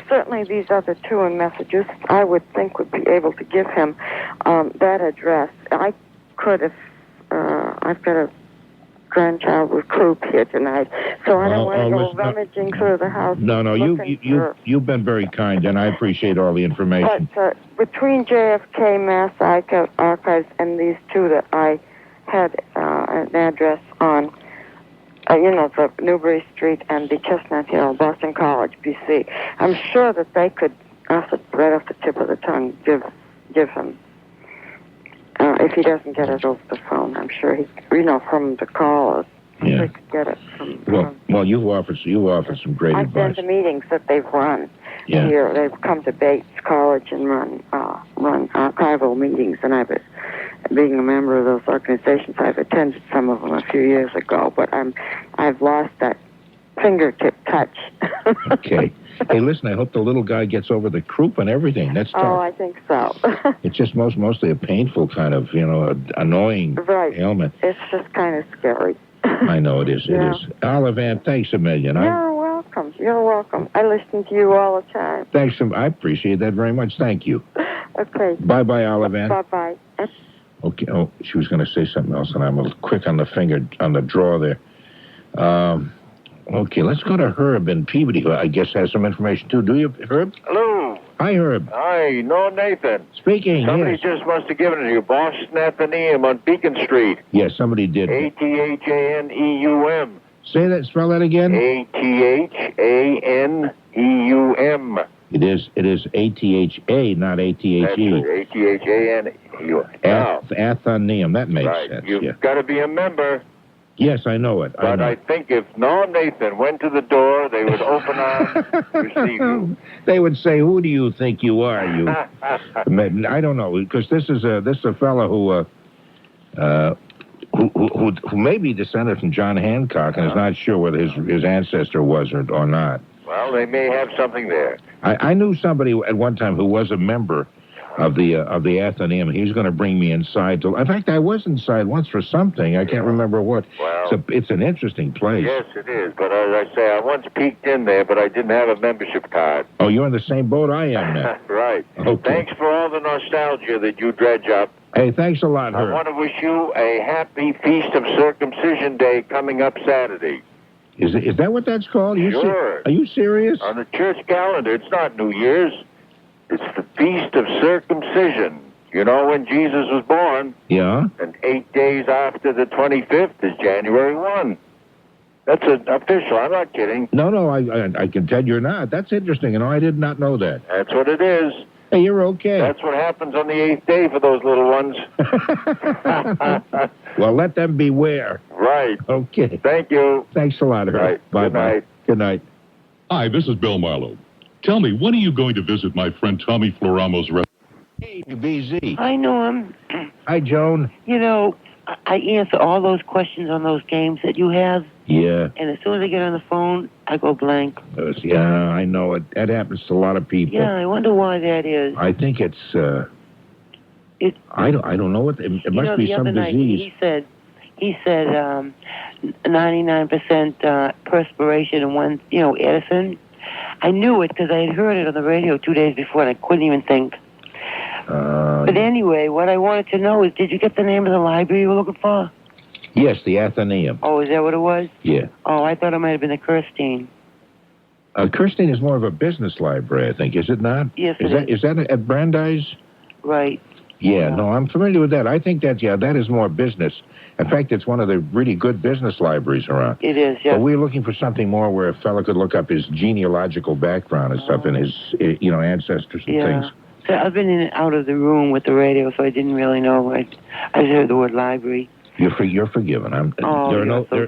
certainly these other 2 in Massachusetts, I would think would be able to give him that address. I could if I've got a grandchild with croup here tonight, so I don't want to go listen, rummaging through the house. No, you've been very kind, and I appreciate all the information. But between JFK Mass Archives and these two that I had an address on, the Newbury Street and the Chestnut Hill, Boston College, BC, I'm sure that they could, right off the tip of the tongue, give him. If he doesn't get it over the phone, I'm sure he, from the callers, I'm sure he could get it from. Well, you offered some great I've advice. been to meetings that they've run here. They've come to Bates College and run archival meetings, and being a member of those organizations, I've attended some of them a few years ago, but I've lost that fingertip touch. Okay. Hey, listen, I hope the little guy gets over the croup and everything. That's tough. Oh, I think so. It's just mostly a painful kind of, annoying ailment. It's just kind of scary. I know it is. Yeah. It is. Olive Ann, thanks a million. You're welcome. You're welcome. I listen to you all the time. Thanks. I appreciate that very much. Thank you. Okay. Bye-bye, Olive Ann. Bye-bye. Okay. Oh, she was going to say something else, and I'm a little quick on the finger, on the draw there. Okay, let's go to Herb in Peabody, who I guess has some information, too. Do you, Herb? Hello. Hi, Herb. Hi, Nathan. Speaking, Somebody yes. just must have given it to you. Boston Athenaeum on Beacon Street. Yes, somebody did. Athenaeum. Say that, spell that again. Athenaeum. It is ATHA, not ATHE. That's it, Athenaeum. Athenaeum, that makes Right. sense. You've got to be a member. Yes, I know it. But I think if Nathan went to the door, they would open arms receive you. They would say, "Who do you think you are?" You. I don't know, because this is a fellow who may be descended from John Hancock and is not sure whether his ancestor was or not. Well, they may have something there. I knew somebody at one time who was a member of the Athenaeum. He was going to bring me inside. In fact, I was inside once for something. I can't remember what. Well, it's an interesting place. Yes, it is. But as I say, I once peeked in there, but I didn't have a membership card. Oh, you're in the same boat I am now. Right. Okay. Thanks for all the nostalgia that you dredge up. Hey, thanks a lot, Herb. I want to wish you a happy Feast of Circumcision Day coming up Saturday. Is that what that's called? Sure. Are you serious? On the church calendar, it's not New Year's. It's the Feast of Circumcision. You know when Jesus was born? Yeah. And 8 days after the 25th is January 1. That's official. I'm not kidding. No, I can tell you're not. That's interesting. I did not know that. That's what it is. Hey, you're okay. That's what happens on the 8th day for those little ones. Well, let them beware. Right. Okay. Thank you. Thanks a lot, Herb. Right. Bye-bye. Good night. Good night. Hi, this is Bill Marlowe. Tell me, when are you going to visit my friend Tommy Floramo's restaurant? Hey, BZ. Hi, Norm. Hi, Joan. I answer all those questions on those games that you have. Yeah. And as soon as I get on the phone, I go blank. Yeah, I know it. That happens to a lot of people. Yeah, I wonder why that is. I think it's. I don't know what. It must be some disease. He said 99% perspiration and one, Edison. I knew it because I had heard it on the radio 2 days before, and I couldn't even think. But anyway, what I wanted to know is, did you get the name of the library you were looking for? Yes, the Athenaeum. Oh, is that what it was? Yeah. Oh, I thought it might have been the Kirstein. Kirstein is more of a business library, I think, is it not? Yes, Is that at Brandeis? Right. Yeah, no, I'm familiar with that. I think that is more business. In fact, it's one of the really good business libraries around. It is, yeah. But we're looking for something more where a fellow could look up his genealogical background and stuff and his, ancestors and things. So I've been in and out of the room with the radio, so I didn't really know. I just heard the word library. You're forgiven.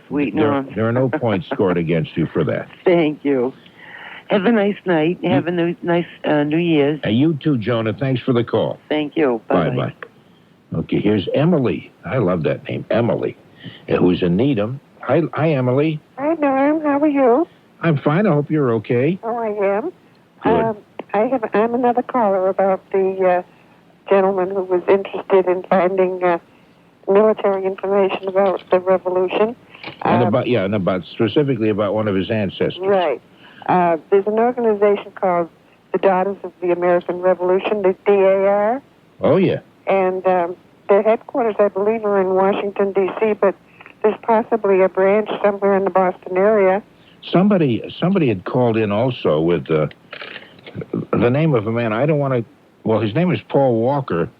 Sweet. There are no points scored against you for that. Thank you. Have a nice night. Have a nice New Year's. And you too, Jonah. Thanks for the call. Thank you. Bye-bye. Okay, here's Emily. I love that name, Emily, who's in Needham. Hi, Emily. Hi, Norm. How are you? I'm fine. I hope you're okay. Oh, I am. Good. I'm another caller about the gentleman who was interested in finding military information about the revolution. And specifically about one of his ancestors. Right. There's an organization called the Daughters of the American Revolution, the DAR. Oh, yeah. And their headquarters, I believe, are in Washington, D.C., but there's possibly a branch somewhere in the Boston area. Somebody had called in also with the name of a man. I don't want to. Well, his name is Paul Walker,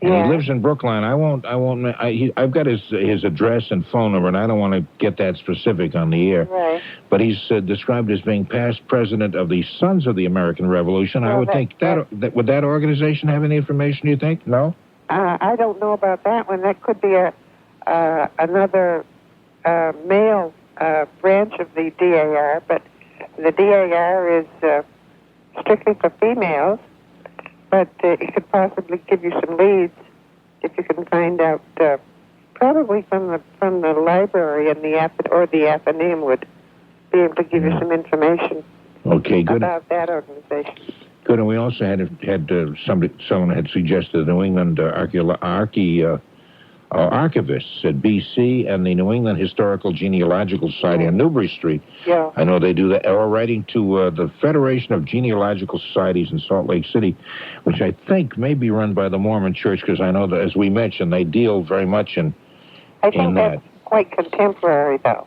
and he lives in Brookline. I've got his address and phone number, and I don't want to get that specific on the air. Right. But he's described as being past president of the Sons of the American Revolution. I would think that would that organization have any information? You think? No. I don't know about that one. That could be another male branch of the DAR, but the DAR is strictly for females. But it could possibly give you some leads if you can find out, probably from the library and the Athenaeum would be able to give you some information. Okay, good. About that organization. Good, and we also had someone had suggested the New England archivists at BC and the New England Historical Genealogical Society on Newbury Street. Yeah. I know they do that. Or writing to the Federation of Genealogical Societies in Salt Lake City, which I think may be run by the Mormon Church, because I know that, as we mentioned, they deal very much in I think that's quite contemporary, though.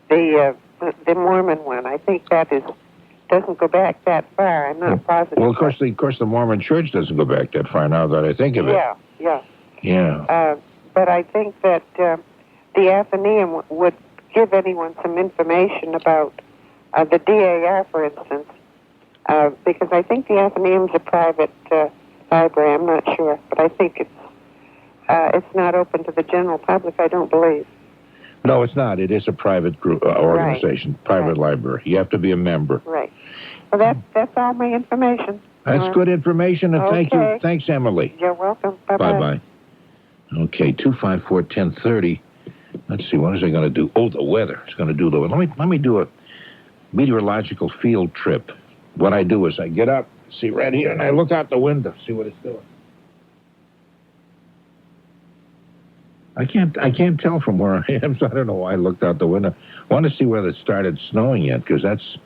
The Mormon one, I think that doesn't go back that far. I'm not positive. Well, of course, the Mormon Church doesn't go back that far. Now that I think of it. Yeah. But I think that the Athenaeum would give anyone some information about the DAR, for instance, because I think the Athenaeum's a private library. I'm not sure, but I think it's not open to the general public. I don't believe. No, it's not. It is a private group organization, private library. You have to be a member. Right. Well, that's all my information. That's good information, and thank you. Okay. Thanks, Emily. You're welcome. Bye-bye. Bye-bye. Okay, 254-1030. Let's see, what is it going to do? Oh, the weather. It's going to do the weather. Let me do a meteorological field trip. What I do is I get up, see right here, and I look out the window, see what it's doing. I can't tell from where I am, so I don't know why I looked out the window. I want to see whether it started snowing yet, because that's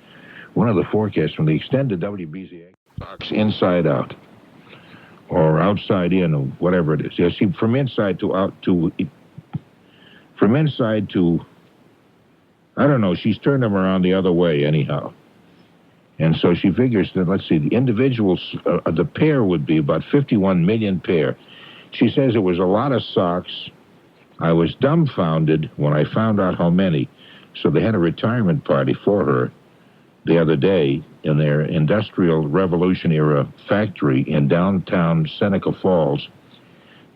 one of the forecasts from the extended WBZA box, inside out, or outside in, or whatever it is. Yeah, see, from inside to, I don't know, she's turned them around the other way anyhow. And so she figures that, let's see, the individuals, the pair would be about 51 million pair. She says it was a lot of socks. I was dumbfounded when I found out how many. So they had a retirement party for her the other day in their Industrial Revolution era factory in downtown Seneca Falls,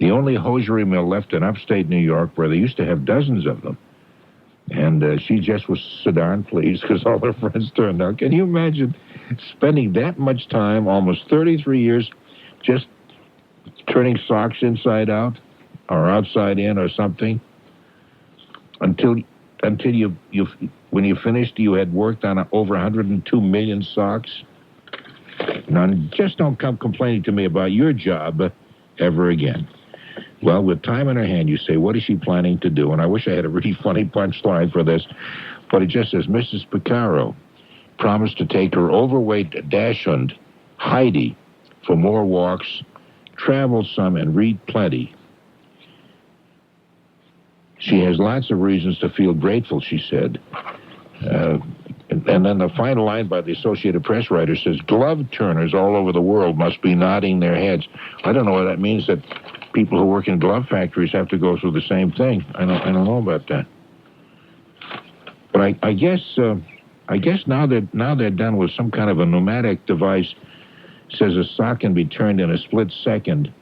the only hosiery mill left in upstate New York, where they used to have dozens of them. And she just was so darn pleased because all her friends turned out. Can you imagine spending that much time, almost 33 years, just turning socks inside out or outside in or something, until you when you finished, you had worked on over 102 million socks? Now, just don't come complaining to me about your job ever again. Well, with time in her hand, you say, what is she planning to do? And I wish I had a really funny punchline for this, but it just says, Mrs. Picaro promised to take her overweight dachshund, Heidi, for more walks, travel some, and read plenty. She has lots of reasons to feel grateful, she said. And then the final line by the Associated Press writer says, glove turners all over the world must be nodding their heads. I don't know what that means, that people who work in glove factories have to go through the same thing. I don't know about that. But I guess now they're done with some kind of a pneumatic device. Says a sock can be turned in a split second.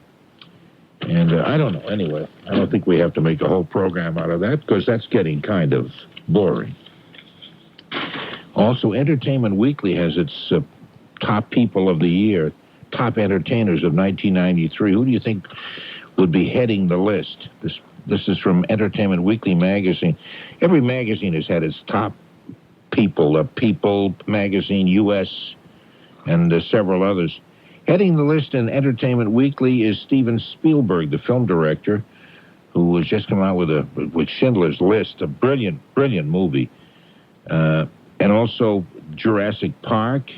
And I don't know. Anyway, I don't think we have to make a whole program out of that, because that's getting kind of boring. Also, Entertainment Weekly has its top people of the year, top entertainers of 1993. Who do you think would be heading the list? This is from Entertainment Weekly magazine. Every magazine has had its top people, People magazine, U.S., and several others. Heading the list in Entertainment Weekly is Steven Spielberg, the film director, who has just come out with Schindler's List, a brilliant, brilliant movie. And also Jurassic Park,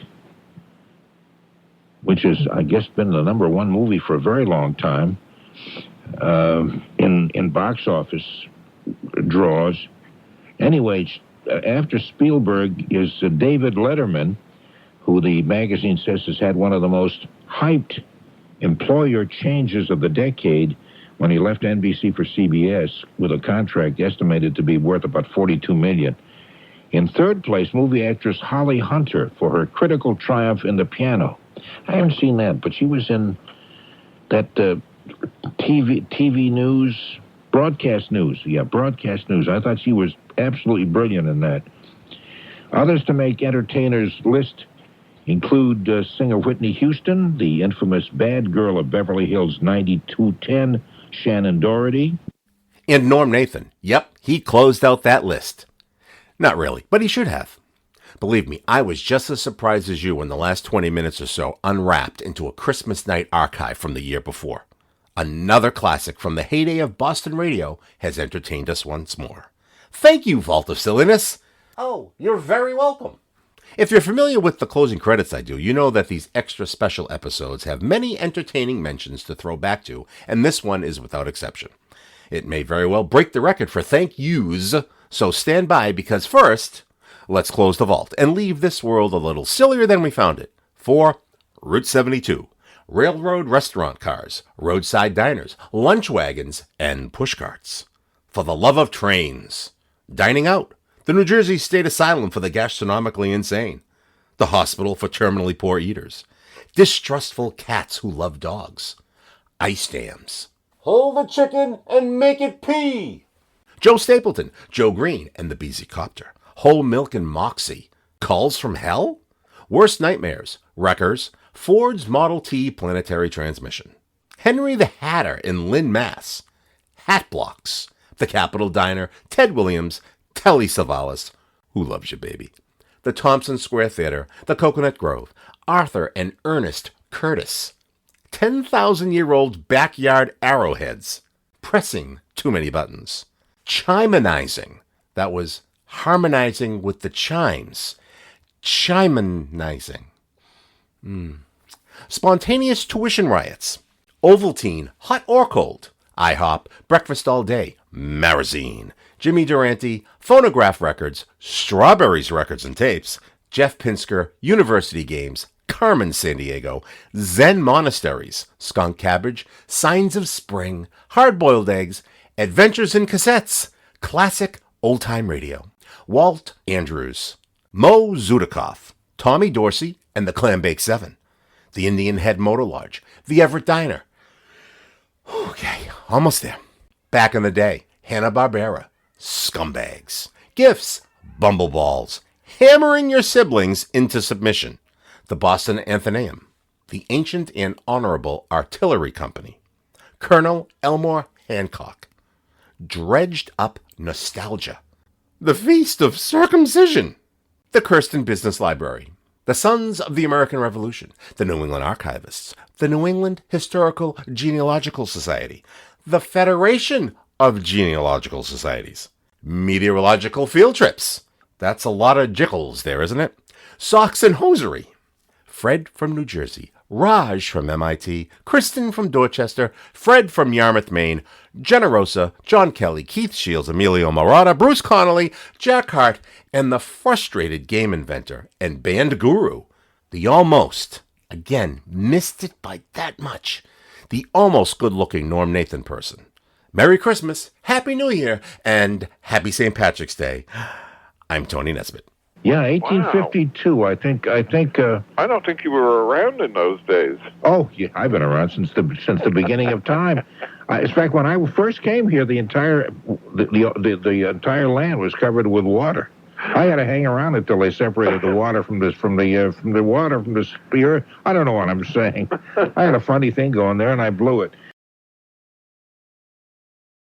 which has, I guess, been the #1 movie for a very long time. In box office, draws. Anyway, after Spielberg is David Letterman, who the magazine says has had one of the most hyped employer changes of the decade when he left NBC for CBS with a contract estimated to be worth about $42 million. In third place, movie actress Holly Hunter for her critical triumph in The Piano. I haven't seen that, but she was in that TV news, broadcast news. Yeah, broadcast news. I thought she was absolutely brilliant in that. Others to make entertainers' list include singer Whitney Houston, the infamous bad girl of Beverly Hills 9210, Shannon Doherty. And Norm Nathan. Yep, he closed out that list. Not really, but he should have. Believe me, I was just as surprised as you when the last 20 minutes or so unwrapped into a Christmas night archive from the year before. Another classic from the heyday of Boston radio has entertained us once more. Thank you, Vault of Silliness. Oh, you're very welcome. If you're familiar with the closing credits I do, you know that these extra special episodes have many entertaining mentions to throw back to, and this one is without exception. It may very well break the record for thank yous, so stand by because first, let's close the vault and leave this world a little sillier than we found it. For Route 72, railroad restaurant cars, roadside diners, lunch wagons, and pushcarts. For the love of trains, dining out, the New Jersey State Asylum for the gastronomically insane, the hospital for terminally poor eaters, distrustful cats who love dogs, ice dams. Hold the chicken and make it pee. Joe Stapleton, Joe Green, and the BZ Copter, Whole Milk and Moxie, Calls from Hell, Worst Nightmares, Wreckers, Ford's Model T Planetary Transmission, Henry the Hatter in Lynn, Mass, Hat Blocks, The Capitol Diner, Ted Williams, Telly Savalas, Who Loves You Baby, the Thompson Square Theater, the Coconut Grove, Arthur and Ernest Curtis, 10,000-year-old backyard arrowheads, Pressing Too Many Buttons, Chimonizing, that was harmonizing with the chimes, Chimonizing, Spontaneous Tuition Riots, Ovaltine, Hot or Cold, IHOP, Breakfast All Day, Marazine, Jimmy Durante, Phonograph Records, Strawberries Records and Tapes, Jeff Pinsker, University Games, Carmen Sandiego, Zen Monasteries, Skunk Cabbage, Signs of Spring, Hard-Boiled Eggs, Adventures in Cassettes, Classic Old-Time Radio, Walt Andrews, Mo Zudikoff, Tommy Dorsey and the Clambake 7, the Indian Head Motor Lodge, the Everett Diner. Okay, almost there. Back in the day, Hanna-Barbera, Scumbags, Gifts, Bumbleballs, Hammering Your Siblings into Submission, the Boston Athenaeum, the Ancient and Honorable Artillery Company, Colonel Elmore Hancock, Dredged Up Nostalgia, the Feast of Circumcision, the Kirsten Business Library, the Sons of the American Revolution, the New England Archivists, the New England Historical Genealogical Society, the Federation of Genealogical Societies, Meteorological Field Trips. That's a lot of jiggles there, isn't it? Socks and Hosiery. Fred from New Jersey, Raj from MIT, Kristen from Dorchester, Fred from Yarmouth, Maine, Generosa, John Kelly, Keith Shields, Emilio Morata, Bruce Connolly, Jack Hart, and the frustrated game inventor and band guru, the almost, again, missed it by that much, the almost good-looking Norm Nathan person. Merry Christmas, Happy New Year, and Happy St. Patrick's Day. I'm Tony Nesbitt. Yeah, 1852. Wow. I think. I don't think you were around in those days. Oh, yeah, I've been around since the beginning of time. In fact, when I first came here, the entire land was covered with water. I had to hang around until they separated the water from the spear. I don't know what I'm saying. I had a funny thing going there, and I blew it.